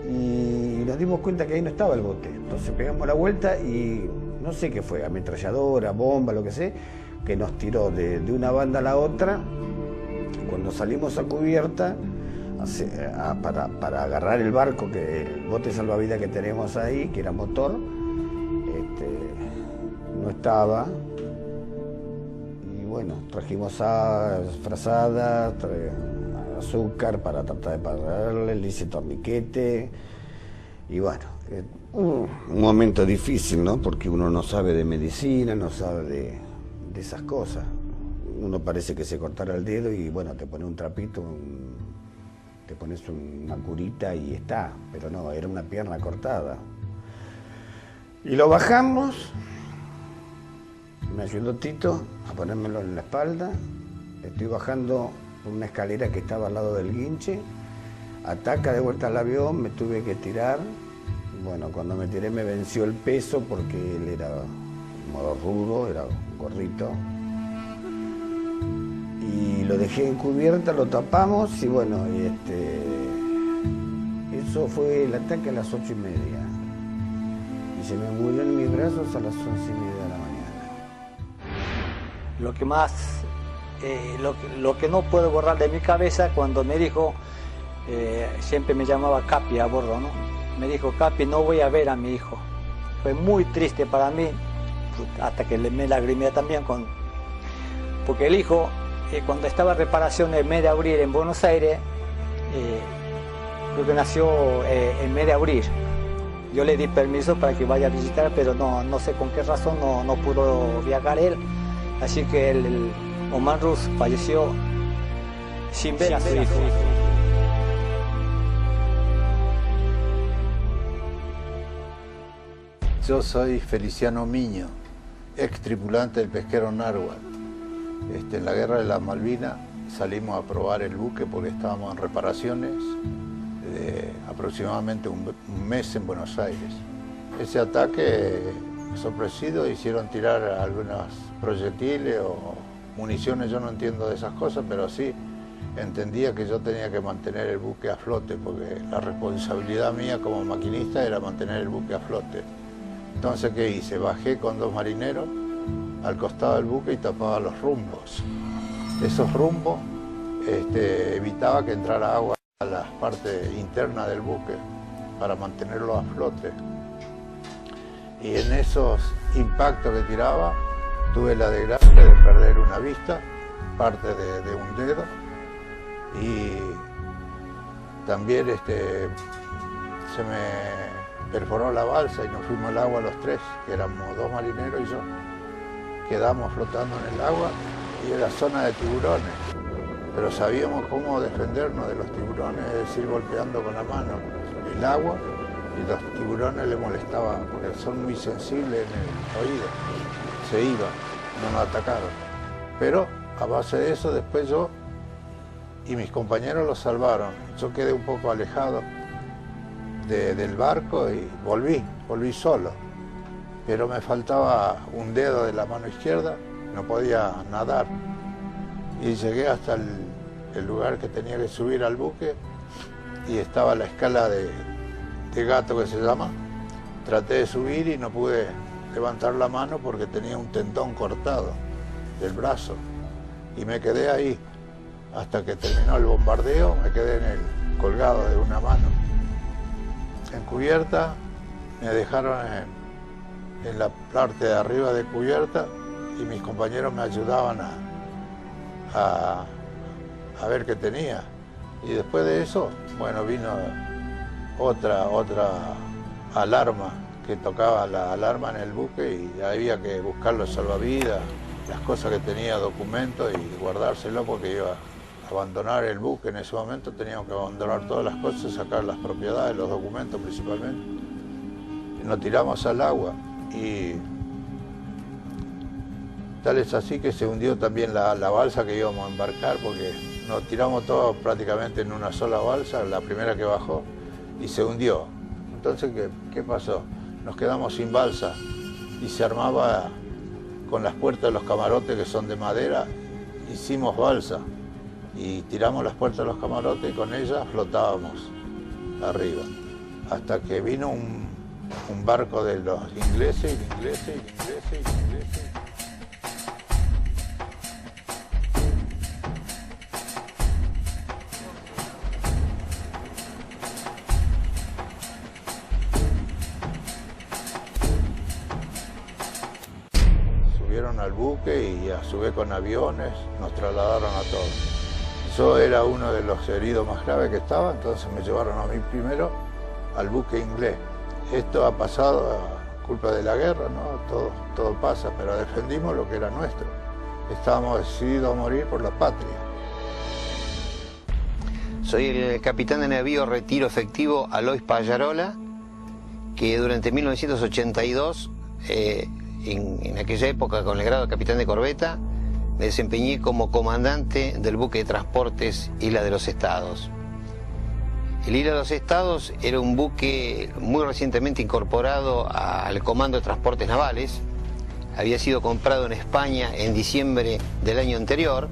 y nos dimos cuenta que ahí no estaba el bote. Entonces pegamos la vuelta y no sé qué fue, ametralladora, bomba, lo que sé, que nos tiró de una banda a la otra. Cuando salimos a cubierta para agarrar el barco, el bote salvavidas que tenemos ahí, que era motor, no estaba. Y bueno, trajimos frazadas, azúcar para tratar de pararle, le hice torniquete. Y bueno, un momento difícil, ¿no? Porque uno no sabe de medicina, no sabe de esas cosas. Uno parece que se cortara el dedo y bueno, te pone un trapito, te pones una curita y está. Pero no, era una pierna cortada. Y lo bajamos, me ayudó Tito a ponérmelo en la espalda. Estoy bajando por una escalera que estaba al lado del guinche. Ataca de vuelta al avión, me tuve que tirar. Bueno, cuando me tiré me venció el peso porque él era modo rudo, era gordito. Y lo dejé en cubierta, lo tapamos y bueno, eso fue el ataque a las 8:30. Y se me murió en mis brazos a las 11:30 de la mañana. Lo que más, lo que no puedo borrar de mi cabeza, cuando me dijo, siempre me llamaba Capi a bordo, ¿no? Me dijo, Capi, no voy a ver a mi hijo. Fue muy triste para mí, hasta que me lagrimé también, porque el hijo, cuando estaba en reparación el mes de abril en Buenos Aires, creo que nació en mes de abril. Yo le di permiso para que vaya a visitar, pero no sé con qué razón no pudo viajar él. Así que el Omar Rus falleció sin ver a su hijo. Yo soy Feliciano Miño, ex tripulante del pesquero Narwhal. En la guerra de las Malvinas salimos a probar el buque porque estábamos en reparaciones de aproximadamente un mes en Buenos Aires. Ese ataque sorpresivo hicieron tirar algunos proyectiles o municiones, yo no entiendo de esas cosas, pero sí entendía que yo tenía que mantener el buque a flote porque la responsabilidad mía como maquinista era mantener el buque a flote. Entonces, ¿qué hice? Bajé con 2 marineros al costado del buque y tapaba los rumbos. Esos rumbos evitaba que entrara agua a la parte interna del buque para mantenerlo a flote. Y en esos impactos que tiraba, tuve la desgracia de perder una vista, parte de un dedo, y también se me perforó la balsa y nos fuimos al agua los 3, que éramos 2 marineros y yo. Quedamos flotando en el agua y era zona de tiburones, pero sabíamos cómo defendernos de los tiburones, es decir, golpeando con la mano el agua, y los tiburones les molestaban porque son muy sensibles en el oído, se iban, no nos atacaron. Pero a base de eso después yo y mis compañeros los salvaron. Yo quedé un poco alejado del barco y volví solo. Pero me faltaba un dedo de la mano izquierda, no podía nadar. Y llegué hasta el lugar que tenía que subir al buque y estaba la escala de gato que se llama. Traté de subir y no pude levantar la mano porque tenía un tendón cortado del brazo. Y me quedé ahí hasta que terminó el bombardeo, me quedé colgado de una mano. En cubierta, me dejaron en la parte de arriba de cubierta y mis compañeros me ayudaban a ver qué tenía. Y después de eso, bueno, vino otra alarma, que tocaba la alarma en el buque y había que buscar los salvavidas, las cosas que tenía, documentos, y guardárselo porque iba a abandonar el buque. En ese momento teníamos que abandonar todas las cosas, sacar las propiedades, los documentos principalmente. Y nos tiramos al agua y tal es así que se hundió también la balsa que íbamos a embarcar, porque nos tiramos todos prácticamente en una sola balsa, la primera que bajó, y se hundió. Entonces, ¿qué pasó? Nos quedamos sin balsa y se armaba con las puertas de los camarotes, que son de madera, hicimos balsa y tiramos las puertas de los camarotes y con ellas flotábamos arriba, hasta que vino un barco de los ingleses. Subieron al buque y a su vez con aviones nos trasladaron a todos. Yo era uno de los heridos más graves que estaba, entonces me llevaron a mí primero al buque inglés. Esto ha pasado a culpa de la guerra, ¿no? Todo pasa, pero defendimos lo que era nuestro. Estábamos decididos a morir por la patria. Soy el capitán de navío retiro efectivo Alois Pallarola, que durante 1982, en aquella época con el grado de capitán de corbeta, me desempeñé como comandante del buque de transportes Isla de los Estados. El Isla de los Estados era un buque muy recientemente incorporado al Comando de Transportes Navales. Había sido comprado en España en diciembre del año anterior,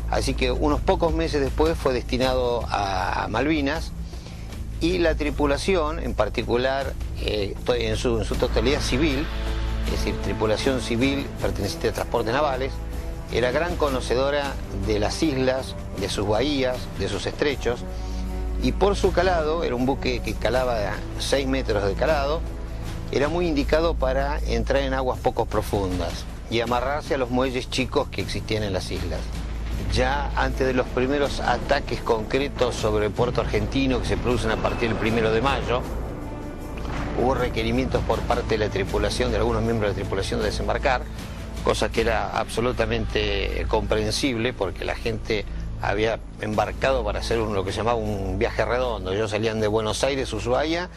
así que unos pocos meses después fue destinado a Malvinas, y la tripulación, en particular en su totalidad civil, es decir, tripulación civil perteneciente a Transportes Navales, era gran conocedora de las islas, de sus bahías, de sus estrechos, y por su calado, era un buque que calaba 6 metros de calado, era muy indicado para entrar en aguas poco profundas y amarrarse a los muelles chicos que existían en las islas. Ya antes de los primeros ataques concretos sobre el puerto argentino, que se producen a partir del 1 de mayo, hubo requerimientos por parte de la tripulación, de algunos miembros de la tripulación, de desembarcar, cosa que era absolutamente comprensible porque la gente había embarcado para hacer lo que se llamaba un viaje redondo. Ellos salían de Buenos Aires, Ushuaia,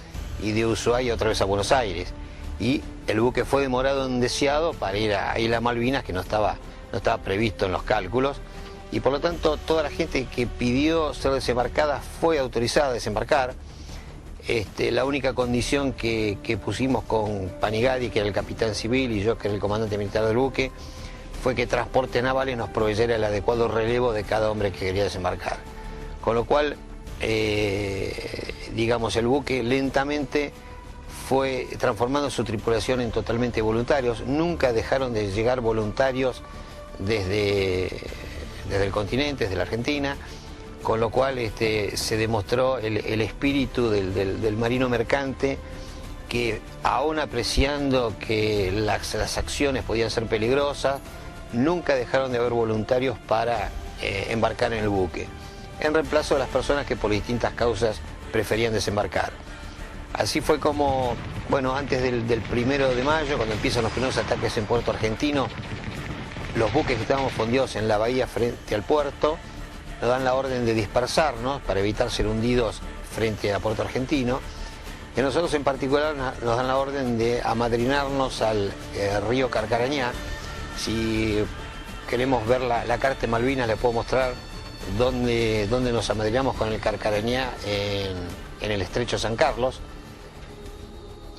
y de Ushuaia otra vez a Buenos Aires. Y el buque fue demorado en Deseado para ir a Isla Malvinas, que no estaba previsto en los cálculos. Y por lo tanto, toda la gente que pidió ser desembarcada fue autorizada a desembarcar. La única condición que pusimos con Panigadi, que era el capitán civil, y yo, que era el comandante militar del buque, fue que Transportes Navales nos proveyera el adecuado relevo de cada hombre que quería desembarcar. Con lo cual, digamos, el buque lentamente fue transformando su tripulación en totalmente voluntarios. Nunca dejaron de llegar voluntarios desde el continente, desde la Argentina, con lo cual se demostró el espíritu del marino mercante, que aún apreciando que las acciones podían ser peligrosas, nunca dejaron de haber voluntarios para embarcar en el buque, en reemplazo de las personas que por distintas causas preferían desembarcar. Así fue como, bueno, antes del 1 de mayo, cuando empiezan los primeros ataques en Puerto Argentino, los buques que estábamos fondeados en la bahía frente al puerto nos dan la orden de dispersarnos para evitar ser hundidos frente a Puerto Argentino. Y a nosotros en particular nos dan la orden de amadrinarnos al río Carcarañá. Si queremos ver la carta de Malvinas, les puedo mostrar dónde nos amadrinamos con el Carcarañá en el estrecho San Carlos.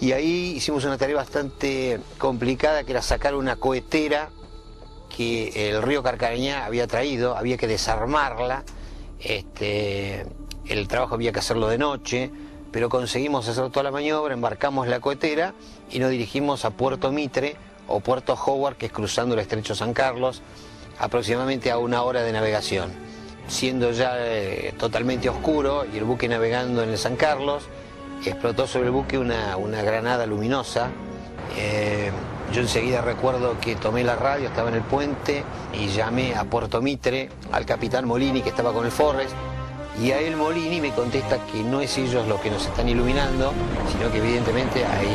Y ahí hicimos una tarea bastante complicada, que era sacar una cohetera que el río Carcarañá había traído. Había que desarmarla, el trabajo había que hacerlo de noche, pero conseguimos hacer toda la maniobra, embarcamos la cohetera y nos dirigimos a Puerto Mitre o Puerto Howard, que es cruzando el estrecho San Carlos, aproximadamente a 1 hora de navegación. Siendo ya totalmente oscuro y el buque navegando en el San Carlos, explotó sobre el buque una granada luminosa. Yo enseguida recuerdo que tomé la radio, estaba en el puente, y llamé a Puerto Mitre al capitán Molini, que estaba con el Forrest, y a él Molini me contesta que no es ellos los que nos están iluminando, sino que evidentemente hay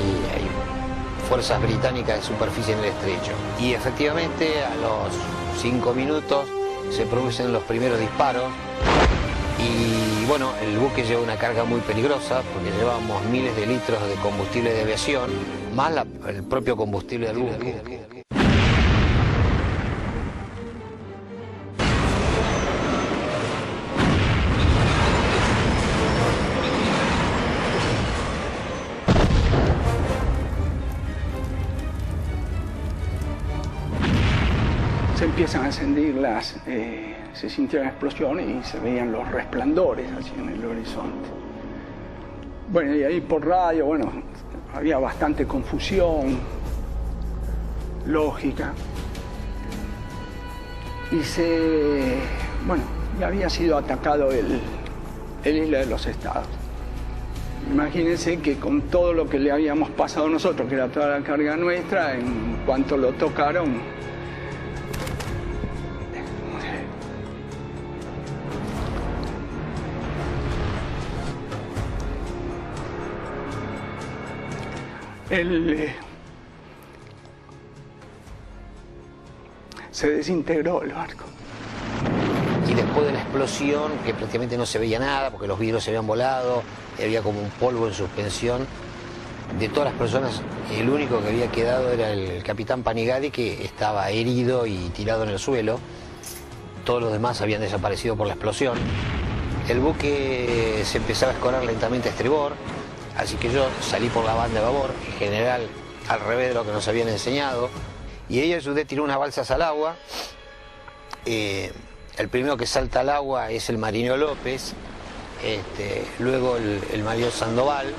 fuerzas británicas de superficie en el estrecho. Y efectivamente a los 5 minutos se producen los primeros disparos. Y bueno, el buque lleva una carga muy peligrosa, porque llevábamos miles de litros de combustible de aviación, más el propio combustible del buque. Se empiezan a encendir se sintieron explosiones y se veían los resplandores así en el horizonte. Bueno, y ahí por radio, bueno, había bastante confusión lógica. Y ya había sido atacado el Isla de los Estados. Imagínense que con todo lo que le habíamos pasado nosotros, que era toda la carga nuestra, en cuanto lo tocaron, se desintegró el barco. Y después de la explosión, que prácticamente no se veía nada, porque los vidrios se habían volado, y había como un polvo en suspensión, de todas las personas, el único que había quedado era el capitán Panigadi, que estaba herido y tirado en el suelo. Todos los demás habían desaparecido por la explosión. El buque se empezaba a escorar lentamente a estribor, así que yo salí por la banda de babor, en general al revés de lo que nos habían enseñado, y ahí ayudé, tiré unas balsas al agua. El primero que salta al agua es el marinero López, luego el marinero Sandoval.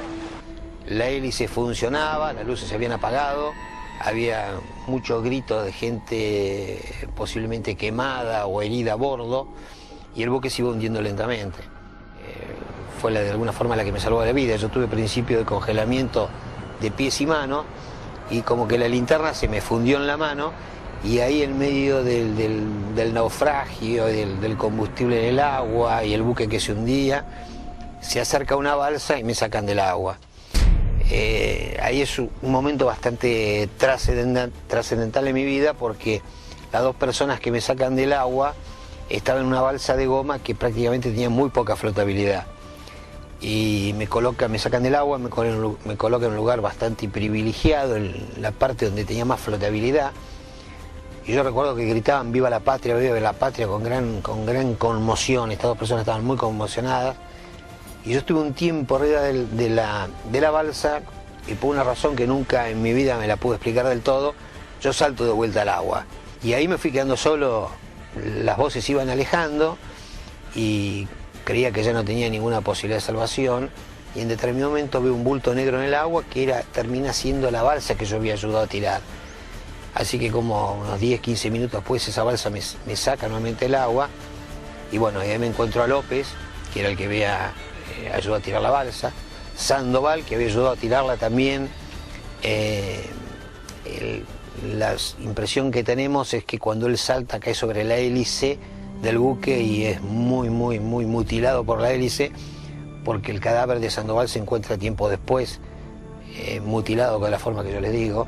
La hélice funcionaba, las luces se habían apagado, había muchos gritos de gente posiblemente quemada o herida a bordo, y el buque se iba hundiendo lentamente. Fue de alguna forma la que me salvó la vida. Yo tuve principio de congelamiento de pies y manos, y como que la linterna se me fundió en la mano, y ahí en medio del naufragio, del combustible en el agua y el buque que se hundía, se acerca una balsa y me sacan del agua. Ahí es un momento bastante trascendental en mi vida, porque las dos personas que me sacan del agua estaban en una balsa de goma que prácticamente tenía muy poca flotabilidad. Y me sacan del agua, me colocan en un lugar bastante privilegiado, en la parte donde tenía más flotabilidad. Y yo recuerdo que gritaban "Viva la patria", con gran conmoción. Estas dos personas estaban muy conmocionadas. Y yo estuve un tiempo arriba de la balsa, y por una razón que nunca en mi vida me la pude explicar del todo, yo salto de vuelta al agua. Y ahí me fui quedando solo, las voces se iban alejando, y creía que ya no tenía ninguna posibilidad de salvación, y en determinado momento veo un bulto negro en el agua que termina siendo la balsa que yo había ayudado a tirar. Así que como unos 10-15 minutos después esa balsa me saca nuevamente el agua, y bueno, ahí me encuentro a López, que era el que había ayudado a tirar la balsa, Sandoval, que había ayudado a tirarla también. La impresión que tenemos es que cuando él salta cae sobre la hélice del buque y es muy mutilado por la hélice, porque el cadáver de Sandoval se encuentra tiempo después, mutilado de la forma que yo les digo.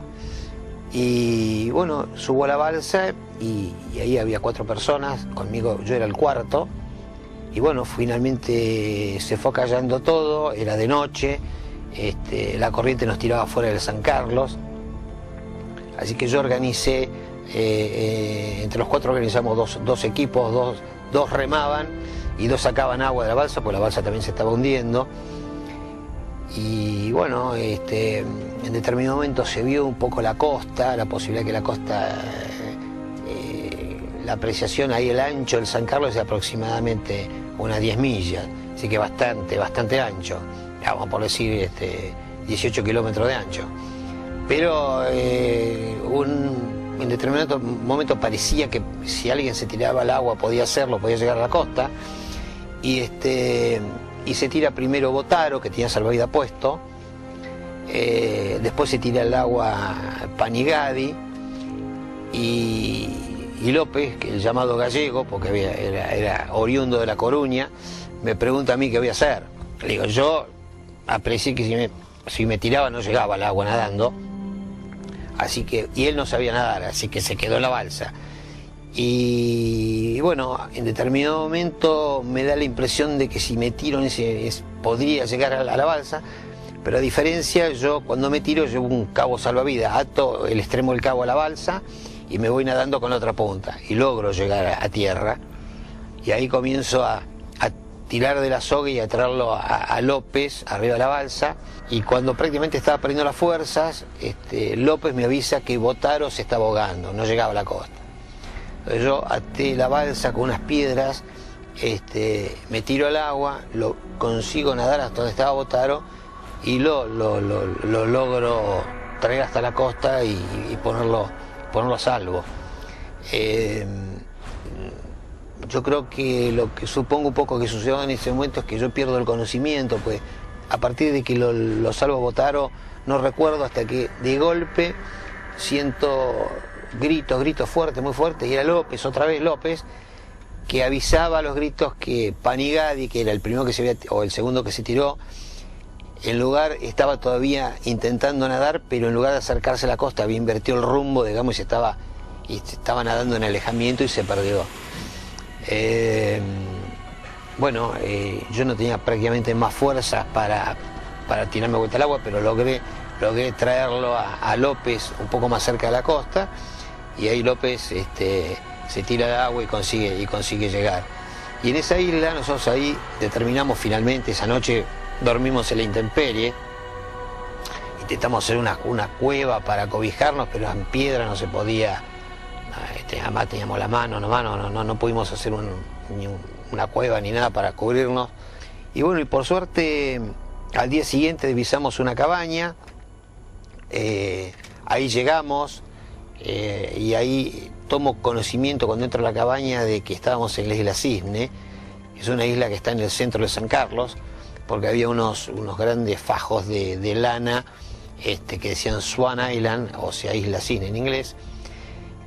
Y bueno, subo a la balsa y ahí había 4 personas, conmigo yo era el cuarto, y bueno, finalmente se fue acallando todo, era de noche, la corriente nos tiraba fuera del San Carlos, así que yo organicé, entre los 4 organizamos dos equipos, dos remaban y 2 sacaban agua de la balsa, porque la balsa también se estaba hundiendo. Y bueno, en determinado momento se vio un poco la costa, la posibilidad que la costa, la apreciación ahí, el ancho del San Carlos es de aproximadamente unas 10 millas, así que bastante ancho, vamos por decir 18 kilómetros de ancho. Pero en determinado momento parecía que si alguien se tiraba al agua podía hacerlo, podía llegar a la costa, y se tira primero Botaro, que tenía salvavidas puesto, después se tira al agua Panigadi y López, que el llamado Gallego, porque era oriundo de La Coruña, me pregunta a mí qué voy a hacer. Le digo, yo aprecié que si me tiraba no llegaba al agua nadando, y él no sabía nadar, así que se quedó en la balsa. Y bueno, en determinado momento me da la impresión de que si me tiro podría llegar a la balsa, pero a diferencia, yo cuando me tiro llevo un cabo salvavidas, ato el extremo del cabo a la balsa y me voy nadando con la otra punta y logro llegar a tierra, y ahí comienzo a tirar de la soga y a traerlo a López arriba de la balsa, y cuando prácticamente estaba perdiendo las fuerzas, López me avisa que Botaro se estaba ahogando, no llegaba a la costa. Entonces yo até la balsa con unas piedras, me tiro al agua, lo consigo nadar hasta donde estaba Botaro y lo logro traer hasta la costa y ponerlo a salvo. Yo creo que lo que supongo un poco que sucedió en ese momento es que yo pierdo el conocimiento, pues a partir de que lo salvo a Botaro no recuerdo hasta que de golpe siento gritos fuertes, muy fuertes, y era López, otra vez López, que avisaba a los gritos que Panigadi, que era el primero que se había, o el segundo que se tiró, estaba todavía intentando nadar, pero en lugar de acercarse a la costa había invertido el rumbo, digamos, y estaba nadando en alejamiento y se perdió. Yo no tenía prácticamente más fuerzas para tirarme vuelta al agua, pero logré traerlo a López un poco más cerca de la costa, y ahí López se tira al agua y consigue llegar. Y en esa isla nosotros ahí determinamos finalmente, esa noche dormimos en la intemperie, intentamos hacer una cueva para cobijarnos, pero en piedra no se podía, además teníamos la mano, no pudimos hacer ni una cueva ni nada para cubrirnos. Y bueno, y por suerte al día siguiente divisamos una cabaña, ahí llegamos, y ahí tomo conocimiento cuando entro a la cabaña de que estábamos en la isla Cisne, que es una isla que está en el centro de San Carlos, porque había unos grandes fajos de lana que decían Swan Island, o sea, Isla Cisne en inglés.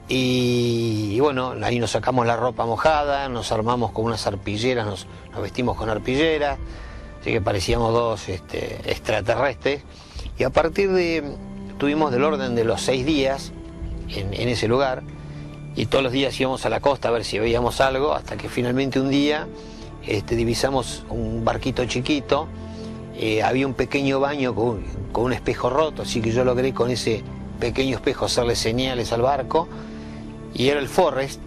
Y bueno, ahí nos sacamos la ropa mojada, nos armamos con unas arpilleras, nos vestimos con arpilleras, así que parecíamos 2 extraterrestres. Y a partir tuvimos del orden de los 6 días en ese lugar, y todos los días íbamos a la costa a ver si veíamos algo, hasta que finalmente un día divisamos un barquito chiquito, había un pequeño baño con un espejo roto, así que yo logré con ese pequeño espejo hacerle señales al barco, y era el Forrest,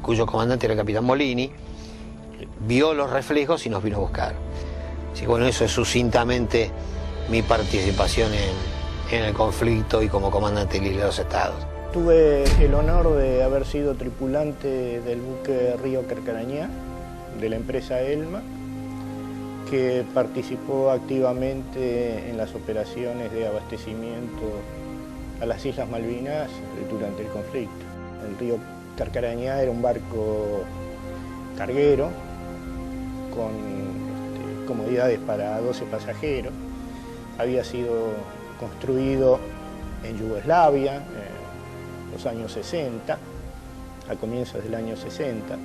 cuyo comandante era el capitán Molini, vio los reflejos y nos vino a buscar. Así que bueno, eso es sucintamente mi participación en el conflicto y como comandante de la Isla de los Estados. Tuve el honor de haber sido tripulante del buque Río Carcarañá, de la empresa Elma, que participó activamente en las operaciones de abastecimiento a las Islas Malvinas durante el conflicto. El río Carcarañá era un barco carguero con comodidades para 12 pasajeros. Había sido construido en Yugoslavia en los años 60, a comienzos del año 60.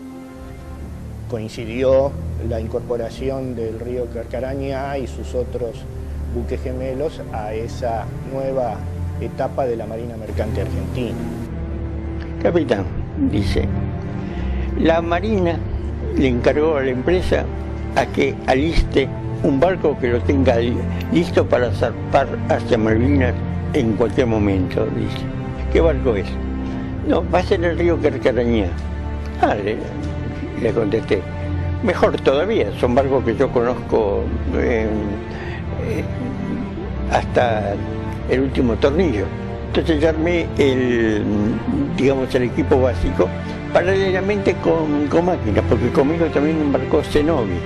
Coincidió la incorporación del río Carcarañá y sus otros buques gemelos a esa nueva etapa de la Marina Mercante Argentina. Capitán, dice, la Marina le encargó a la empresa a que aliste un barco que lo tenga listo para zarpar hacia Malvinas en cualquier momento, dice. ¿Qué barco es? No, va a ser el río Carcarañá. Ah, le contesté. Mejor todavía, son barcos que yo conozco hasta el último tornillo. Entonces ya armé el equipo básico paralelamente con máquinas, porque conmigo también embarcó Zenobi.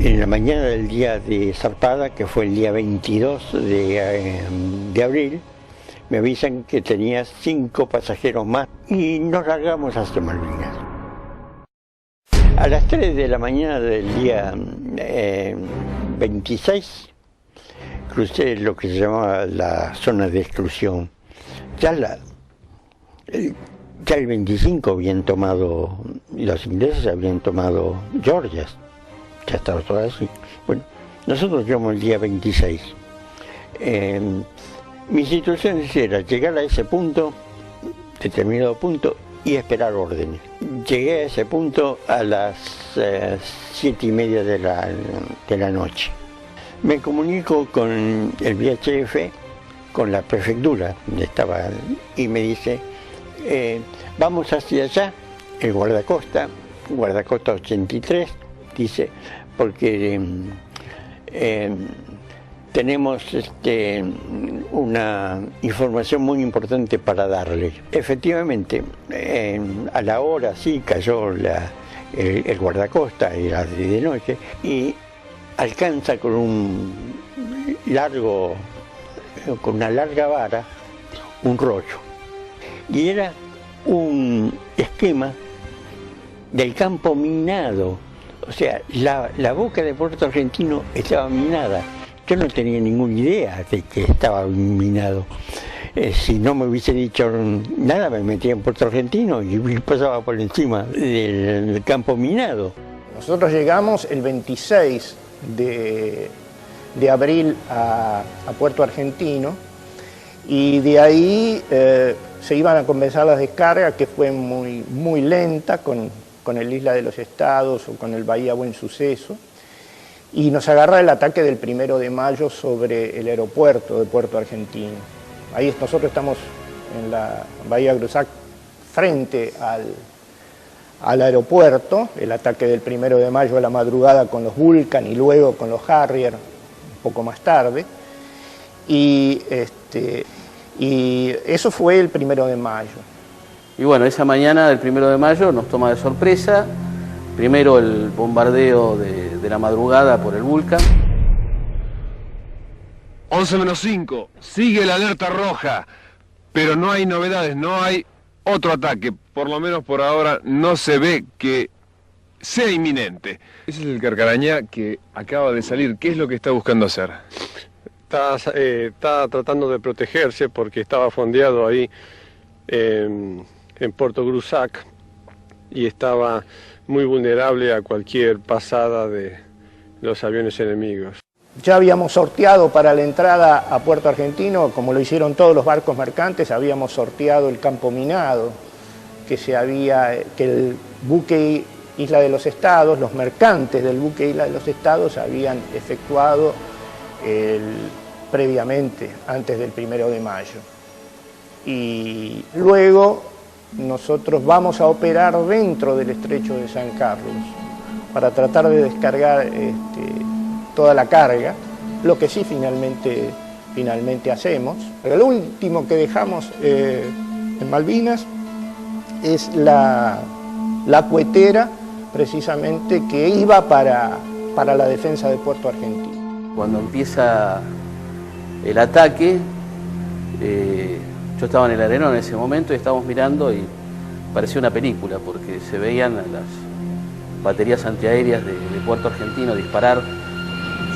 En la mañana del día de zarpada, que fue el día 22 de abril, me avisan que tenía 5 pasajeros más y nos largamos hacia Malvinas. A las 3 de la mañana del día 26 crucé lo que se llamaba la zona de exclusión. Ya el 25 habían tomado, los ingleses habían tomado Georgia, ya estaba todo así. Bueno, nosotros llegamos el día 26. Mi situación era llegar a ese punto, determinado punto, y esperar órdenes. Llegué a ese punto a las 7:30 de la noche. Me comunico con el VHF, con la prefectura donde estaba, y me dice, vamos hacia allá, el guardacosta 83, dice, porque tenemos una información muy importante para darle. Efectivamente, a la hora sí cayó el guardacosta, era de noche, y alcanza con una larga vara un rollo. Y era un esquema del campo minado. O sea, la boca de Puerto Argentino estaba minada. Yo no tenía ninguna idea de que estaba minado. Si no me hubiese dicho nada, me metía en Puerto Argentino y pasaba por encima del campo minado. Nosotros llegamos el 26 de abril a Puerto Argentino, y de ahí se iban a comenzar las descargas, que fue muy lenta con el Isla de los Estados o con el Bahía Buen Suceso, y nos agarra el ataque del 1 de mayo sobre el aeropuerto de Puerto Argentino. Ahí nosotros estamos en la Bahía Grusac, frente al aeropuerto, el ataque del 1 de mayo a la madrugada con los Vulcan y luego con los Harrier un poco más tarde, y eso fue el 1 de mayo. Y bueno, esa mañana del 1 de mayo nos toma de sorpresa, primero el bombardeo de la madrugada por el Vulcan. 11:05, sigue la alerta roja, pero no hay novedades, no hay otro ataque, por lo menos por ahora no se ve que sea inminente. Ese es el Carcarañá que acaba de salir. ¿Qué es lo que está buscando hacer? Está tratando de protegerse porque estaba fondeado ahí en Puerto Grusac y estaba muy vulnerable a cualquier pasada de los aviones enemigos. Ya habíamos sorteado para la entrada a Puerto Argentino, como lo hicieron todos los barcos mercantes, habíamos sorteado el campo minado, que el buque Isla de los Estados, los mercantes del buque Isla de los Estados habían efectuado previamente, antes del 1 de mayo. Y luego nosotros vamos a operar dentro del estrecho de San Carlos para tratar de descargar toda la carga, lo que sí finalmente hacemos. Pero lo último que dejamos en Malvinas es la cuetera, precisamente, que iba para para la defensa de Puerto Argentino. Cuando empieza el ataque, yo estaba en el arenón en ese momento y estábamos mirando y parecía una película porque se veían las baterías antiaéreas de Puerto Argentino disparar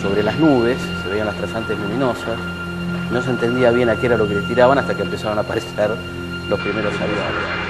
sobre las nubes, se veían las trasantes luminosas, no se entendía bien a qué era lo que le tiraban hasta que empezaron a aparecer los primeros aviones.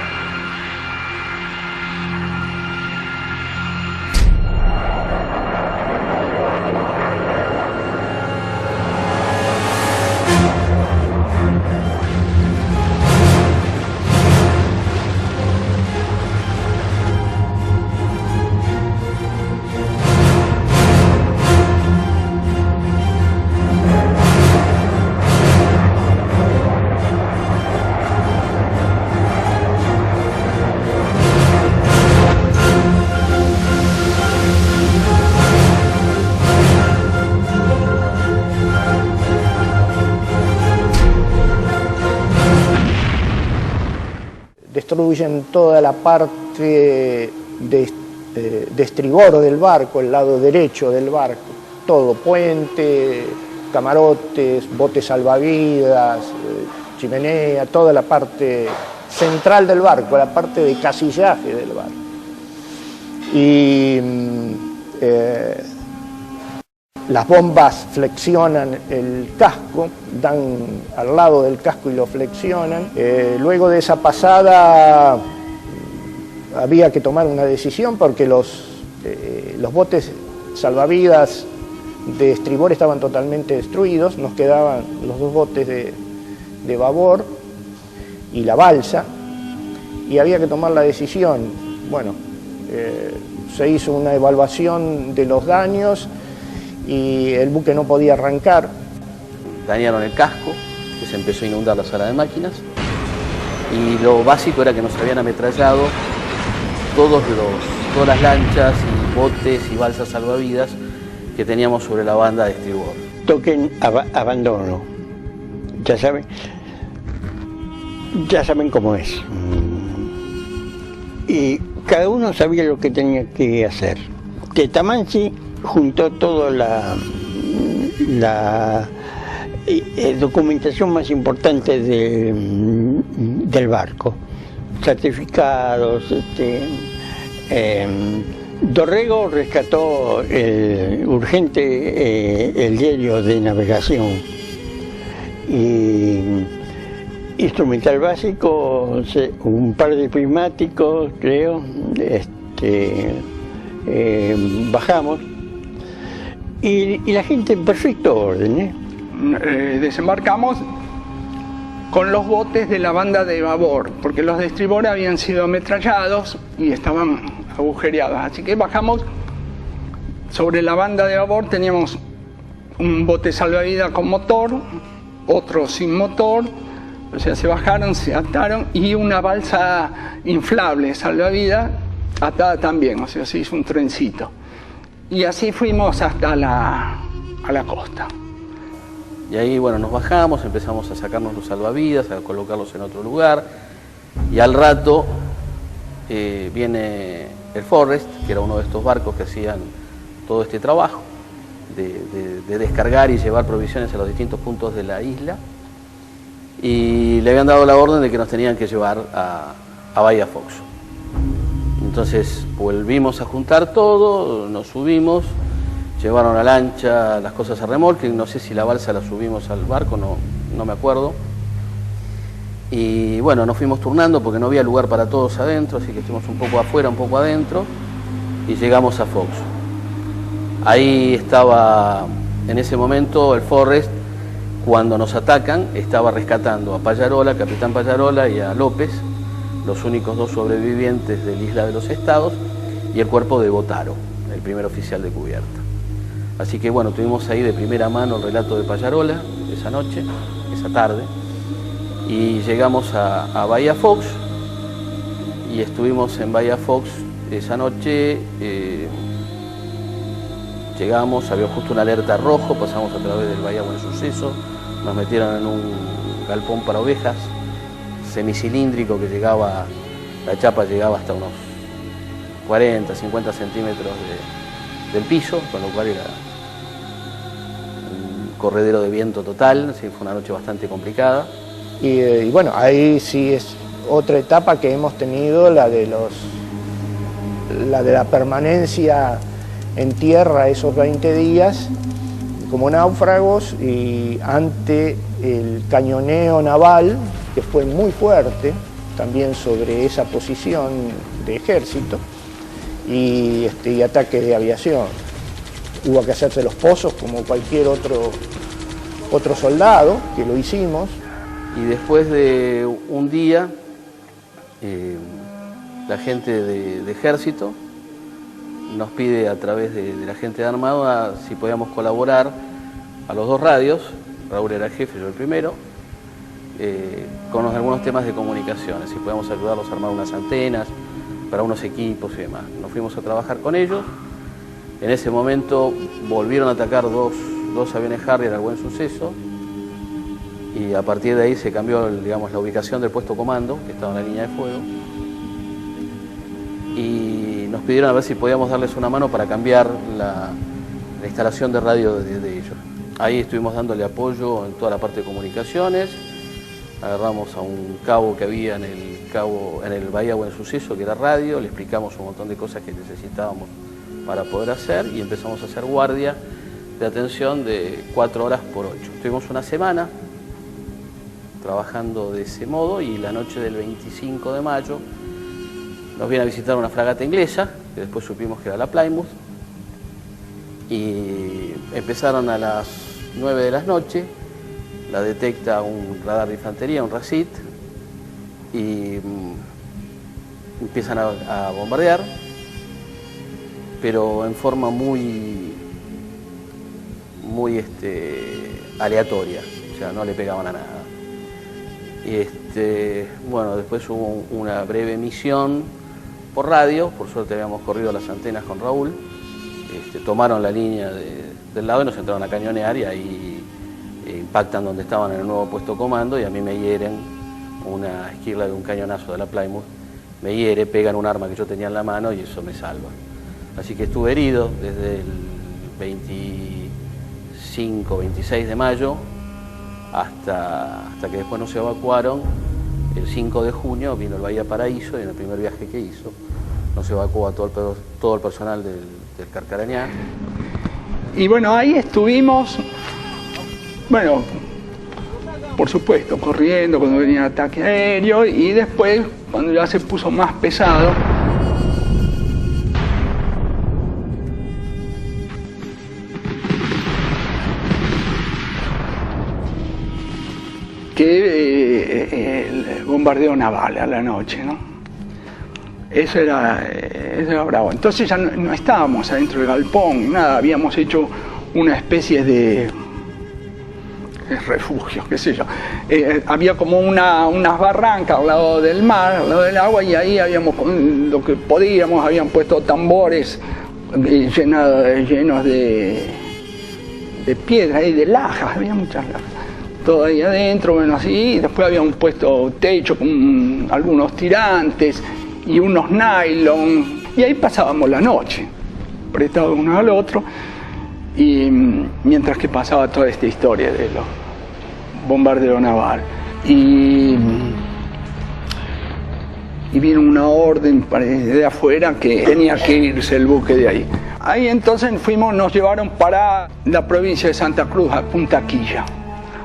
Destruyen toda la parte de estribor del barco, el lado derecho del barco, todo, puente, camarotes, botes salvavidas, chimenea, toda la parte central del barco, la parte de casillaje del barco. Y las bombas flexionan el casco, dan al lado del casco y lo flexionan. Luego de esa pasada había que tomar una decisión porque los botes salvavidas de estribor estaban totalmente destruidos, nos quedaban los dos botes de babor y la balsa, y había que tomar la decisión. Bueno, se hizo una evaluación de los daños y el buque no podía arrancar. Dañaron el casco, que se empezó a inundar la sala de máquinas, y lo básico era que nos habían ametrallado todas las lanchas y botes y balsas salvavidas que teníamos sobre la banda de estribor. Toquen abandono, ya saben cómo es. Y cada uno sabía lo que tenía que hacer. Tetamansi juntó toda la documentación más importante del barco, certificados. Dorrego rescató urgente el diario de navegación, y instrumental básico, un par de prismáticos, creo. Bajamos y la gente en perfecto orden. Desembarcamos con los botes de la banda de babor, porque los de estribor habían sido ametrallados y estaban agujereados. Así que bajamos sobre la banda de babor, teníamos un bote salvavidas con motor, otro sin motor, o sea, se bajaron, se ataron, y una balsa inflable salvavidas atada también, o sea, se hizo un trencito. Y así fuimos hasta a la costa. Y ahí, bueno, nos bajamos, empezamos a sacarnos los salvavidas, a colocarlos en otro lugar, y al rato viene el Forrest, que era uno de estos barcos que hacían todo este trabajo de descargar y llevar provisiones a los distintos puntos de la isla, y le habían dado la orden de que nos tenían que llevar a Bahía Fox. Entonces volvimos a juntar todo, nos subimos, llevaron la lancha, las cosas a remolque, no sé si la balsa la subimos al barco, no me acuerdo. Y bueno, nos fuimos turnando porque no había lugar para todos adentro, así que estuvimos un poco afuera, un poco adentro, y llegamos a Fox. Ahí estaba, en ese momento, el Forrest, cuando nos atacan, estaba rescatando a Pallarola, capitán Pallarola, y a López, los únicos dos sobrevivientes de la Isla de los Estados, y el cuerpo de Botaro, el primer oficial de cubierta. Así que bueno, tuvimos ahí de primera mano el relato de Pallarola esa noche, esa tarde, y llegamos a Bahía Fox, y estuvimos en Bahía Fox esa noche. Llegamos, había justo una alerta rojo, pasamos a través del Bahía Buen Suceso, nos metieron en un galpón para ovejas, semicilíndrico, que llegaba, la chapa llegaba hasta unos 40, 50 centímetros piso, con lo cual era un corredero de viento total, así fue una noche bastante complicada. Y bueno, ahí sí es otra etapa que hemos tenido, la de la permanencia en tierra esos 20 días como náufragos, y ante el cañoneo naval, que fue muy fuerte también sobre esa posición de ejército, y ataques de aviación. Hubo que hacerse los pozos como cualquier otro soldado, que lo hicimos. Y después de un día, la gente de ejército nos pide a través de la gente de Armada si podíamos colaborar a los dos radios, Raúl era el jefe, yo el primero, con algunos temas de comunicaciones, si podíamos ayudarlos a armar unas antenas para unos equipos y demás. Nos fuimos a trabajar con ellos. En ese momento volvieron a atacar dos aviones Harrier al Buen Suceso, y a partir de ahí se cambió, digamos, la ubicación del puesto comando, que estaba en la línea de fuego, y nos pidieron a ver si podíamos darles una mano para cambiar la instalación de radio de ellos. Ahí estuvimos dándole apoyo en toda la parte de comunicaciones. Agarramos a un cabo que había en el Bahía Buen Suceso, que era radio, le explicamos un montón de cosas que necesitábamos para poder hacer, y empezamos a hacer guardia de atención de 4 horas por 8. Estuvimos una semana trabajando de ese modo, y la noche del 25 de mayo nos viene a visitar una fragata inglesa, que después supimos que era la Plymouth, y empezaron a las 9 de la noche, la detecta un radar de infantería, un RACIT, y empiezan a bombardear, pero en forma muy aleatoria, o sea, no le pegaban a nada. Bueno, después hubo una breve emisión por radio, por suerte habíamos corrido las antenas con Raúl, tomaron la línea del lado y nos entraron a cañonear, y ahí impactan donde estaban en el nuevo puesto comando, y a mí me hieren una esquirla de un cañonazo de la Plymouth, me hiere, pegan un arma que yo tenía en la mano, y eso me salva. Así que estuve herido desde el 25, 26 de mayo, hasta que después nos evacuaron. El 5 de junio vino el Bahía Paraíso, y en el primer viaje que hizo nos evacuó a todo el personal del Carcarañá. Y bueno, ahí estuvimos, bueno, por supuesto, corriendo cuando venía el ataque aéreo, y después, cuando ya se puso más pesado, que el bombardeo naval a la noche, ¿no? Eso era bravo. Entonces ya no estábamos adentro del galpón, nada, habíamos hecho una especie de refugio, qué sé yo. Había como unas barrancas al lado del mar, al lado del agua, y ahí habíamos, lo que podíamos, habían puesto tambores llenos de piedra y de lajas, había muchas lajas. Todo ahí adentro, bueno, así, y después había un puesto techo con algunos tirantes y unos nylon, y ahí pasábamos la noche, apretados uno al otro, y mientras que pasaba toda esta historia de los bombardeos naval. Y vino una orden de afuera que tenía que irse el buque de ahí. Ahí entonces nos llevaron para la provincia de Santa Cruz, a Punta Quilla.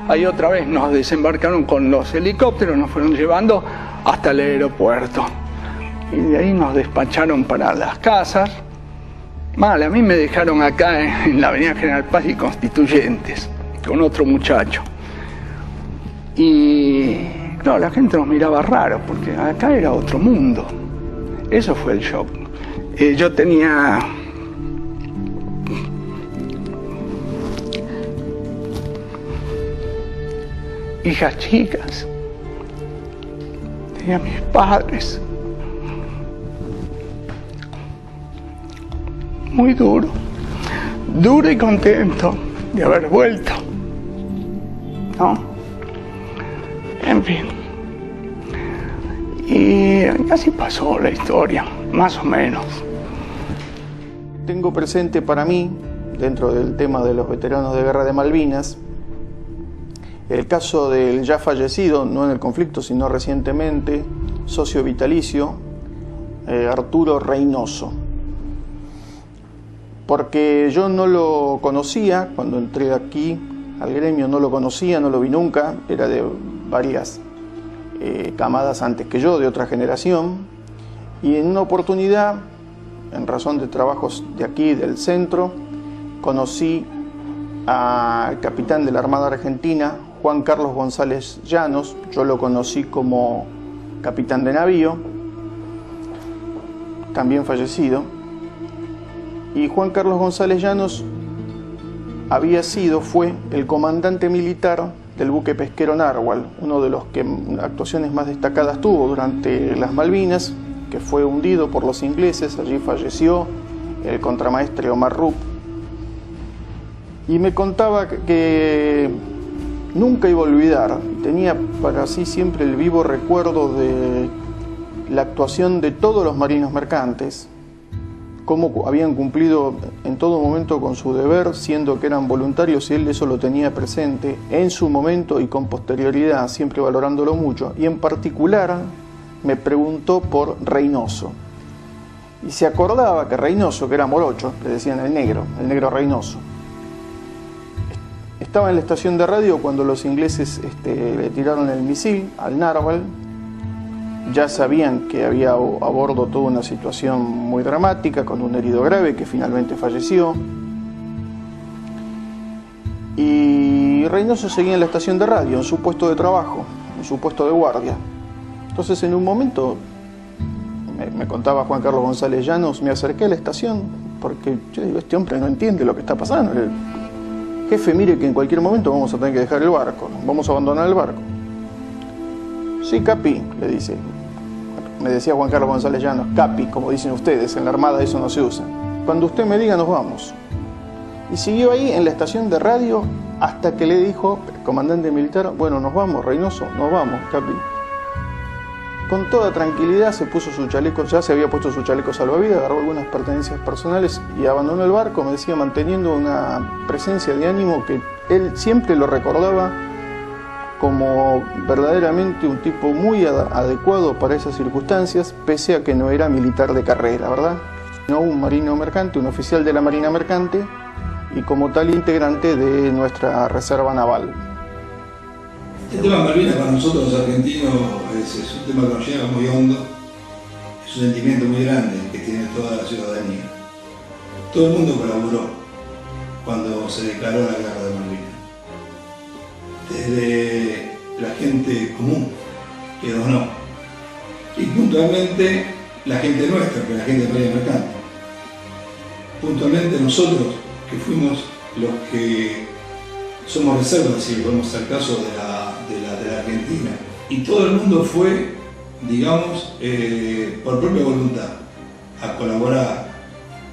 Ahí otra vez nos desembarcaron con los helicópteros, nos fueron llevando hasta el aeropuerto. Y de ahí nos despacharon para las casas. Mal, a mí me dejaron acá en la avenida General Paz y Constituyentes, con otro muchacho. Y claro, la gente nos miraba raro, porque acá era otro mundo. Eso fue el shock. Yo tenía hijas chicas, tenía mis padres. Muy duro y contento de haber vuelto, ¿no? En fin. Y así pasó la historia, más o menos. tengo presente para mí, dentro del tema de los veteranos de guerra de Malvinas, el caso del ya fallecido, no en el conflicto, sino recientemente, socio vitalicio, Arturo Reynoso. Porque yo no lo conocía, cuando entré aquí al gremio no lo conocía, no lo vi nunca, era de varias camadas antes que yo, de otra generación, y en una oportunidad, en razón de trabajos de aquí, del centro, conocí al capitán de la Armada Argentina, Juan Carlos González Llanos. Yo lo conocí como capitán de navío, también fallecido, y Juan Carlos González Llanos fue el comandante militar del buque pesquero Narwhal, uno de los que actuaciones más destacadas tuvo durante las Malvinas, que fue hundido por los ingleses. Allí falleció el contramaestre Omar Rupp, y me contaba que nunca iba a olvidar, tenía para sí siempre el vivo recuerdo de la actuación de todos los marinos mercantes, cómo habían cumplido en todo momento con su deber, siendo que eran voluntarios, y él eso lo tenía presente en su momento y con posterioridad, siempre valorándolo mucho. Y en particular me preguntó por Reynoso, y se acordaba que Reynoso, que era morocho, le decían el negro Reynoso, estaba en la estación de radio cuando los ingleses le tiraron el misil al Narwhal. Ya sabían que había a bordo toda una situación muy dramática, con un herido grave que finalmente falleció. Y Reynoso seguía en la estación de radio, en su puesto de trabajo, en su puesto de guardia. Entonces, en un momento, me contaba Juan Carlos González Llanos, me acerqué a la estación, porque yo digo, este hombre no entiende lo que está pasando. Jefe, mire que en cualquier momento vamos a tener que dejar el barco, vamos a abandonar el barco. Sí, Capi, le dice. Me decía Juan Carlos González Llanos, Capi, como dicen ustedes, en la Armada eso no se usa. Cuando usted me diga, nos vamos. Y siguió ahí en la estación de radio hasta que le dijo el comandante militar, bueno, nos vamos, Reynoso, nos vamos, Capi. Con toda tranquilidad se puso su chaleco, ya se había puesto su chaleco salvavidas, agarró algunas pertenencias personales y abandonó el barco, me decía, manteniendo una presencia de ánimo que él siempre lo recordaba como verdaderamente un tipo muy adecuado para esas circunstancias, pese a que no era militar de carrera, ¿verdad? Sino un marino mercante, un oficial de la Marina Mercante, y como tal integrante de nuestra Reserva Naval. El tema Malvinas para nosotros los argentinos es un tema que nos llega muy hondo, es un sentimiento muy grande que tiene toda la ciudadanía. Todo el mundo colaboró cuando se declaró la guerra de Malvinas. Desde la gente común que donó, y puntualmente la gente nuestra, que es la gente de Marina Mercante. Puntualmente nosotros, que fuimos los que somos reservas, si vamos al caso de la Argentina, y todo el mundo fue, digamos, por propia voluntad, a colaborar,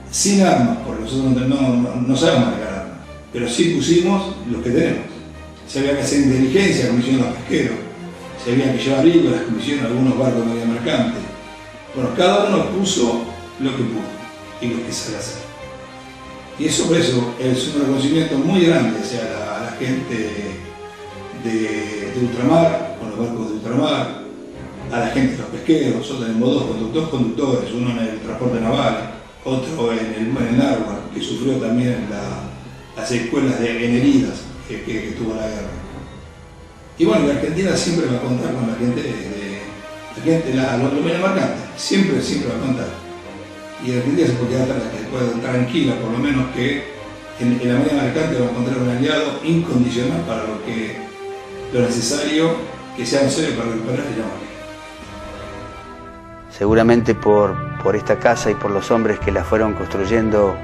sin armas, porque nosotros no sabemos manejar armas, pero sí pusimos los que tenemos. Si había que hacer inteligencia, como hicieron los pesqueros, si había que llevar víboras, como hicieron algunos barcos de Marina Mercante. Bueno, cada uno puso lo que pudo y lo que sabe hacer. Y eso por eso es un reconocimiento muy grande hacia la gente de ultramar, con los barcos de ultramar, a la gente de los pesqueros. Nosotros tenemos dos conductores, uno en el transporte naval, otro en el Narwhal, que sufrió también las secuelas en heridas que tuvo la guerra. Y bueno, la Argentina siempre va a contar con la gente los Marina Mercante, siempre va a contar. Y la Argentina se puede quedar tranquila, por lo menos que en la Marina Mercante va a encontrar un aliado incondicional para lo necesario que sea necesario para recuperar el llamado. Seguramente por esta casa y por los hombres que la fueron construyendo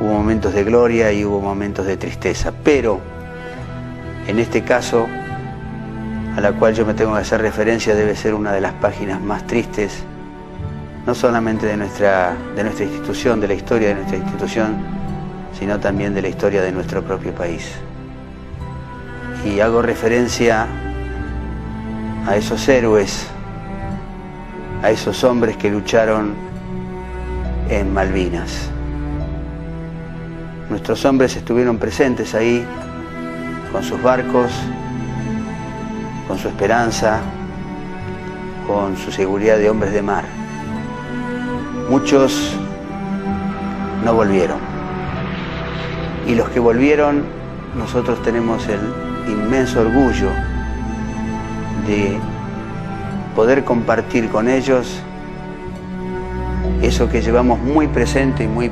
hubo momentos de gloria y hubo momentos de tristeza, pero en este caso, a la cual yo me tengo que hacer referencia, debe ser una de las páginas más tristes, no solamente de nuestra institución, de la historia de nuestra institución, sino también de la historia de nuestro propio país. Y hago referencia a esos héroes, a esos hombres que lucharon en Malvinas. Nuestros hombres estuvieron presentes ahí, con sus barcos, con su esperanza, con su seguridad de hombres de mar. Muchos no volvieron. Y los que volvieron, nosotros tenemos el inmenso orgullo de poder compartir con ellos eso que llevamos muy presente y muy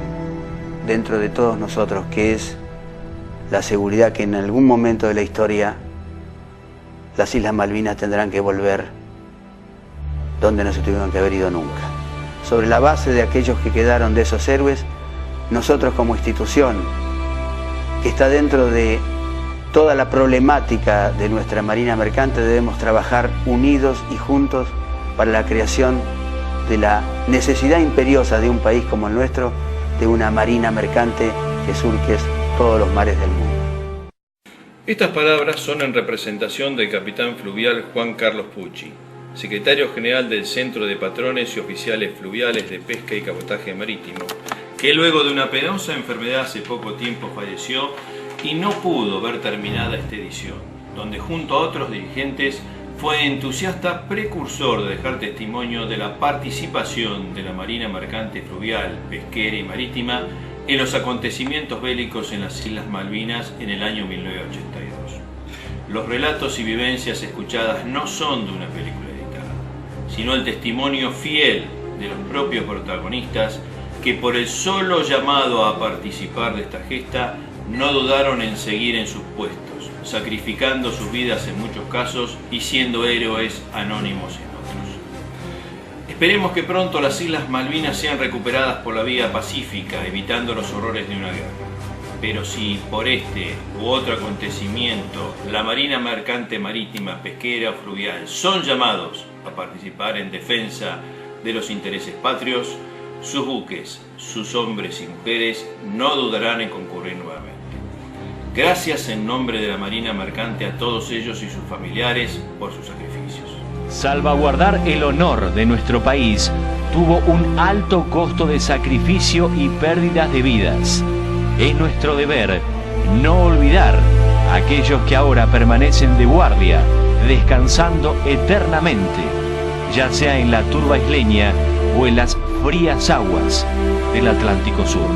dentro de todos nosotros, que es la seguridad que en algún momento de la historia las Islas Malvinas tendrán que volver donde no se tuvieron que haber ido nunca. Sobre la base de aquellos que quedaron de esos héroes, nosotros como institución, que está dentro de toda la problemática de nuestra Marina Mercante, debemos trabajar unidos y juntos para la creación de la necesidad imperiosa de un país como el nuestro, de una Marina Mercante que surque todos los mares del mundo. Estas palabras son en representación del capitán fluvial Juan Carlos Pucci, secretario general del Centro de Patrones y Oficiales Fluviales de Pesca y Cabotaje Marítimo, que luego de una penosa enfermedad hace poco tiempo falleció y no pudo ver terminada esta edición, donde junto a otros dirigentes fue entusiasta precursor de dejar testimonio de la participación de la Marina Mercante Fluvial, Pesquera y Marítima en los acontecimientos bélicos en las Islas Malvinas en el año 1982. Los relatos y vivencias escuchadas no son de una película editada, sino el testimonio fiel de los propios protagonistas que por el solo llamado a participar de esta gesta no dudaron en seguir en sus puestos, sacrificando sus vidas en muchos casos y siendo héroes anónimos en otros. Esperemos que pronto las Islas Malvinas sean recuperadas por la vía pacífica, evitando los horrores de una guerra. Pero si por este u otro acontecimiento la Marina Mercante Marítima, Pesquera o Fluvial son llamados a participar en defensa de los intereses patrios, sus buques, sus hombres y mujeres no dudarán en concurrir nuevamente. Gracias en nombre de la Marina Mercante a todos ellos y sus familiares por sus sacrificios. Salvaguardar el honor de nuestro país tuvo un alto costo de sacrificio y pérdidas de vidas. Es nuestro deber no olvidar a aquellos que ahora permanecen de guardia, descansando eternamente, ya sea en la turba isleña o en las frías aguas del Atlántico Sur.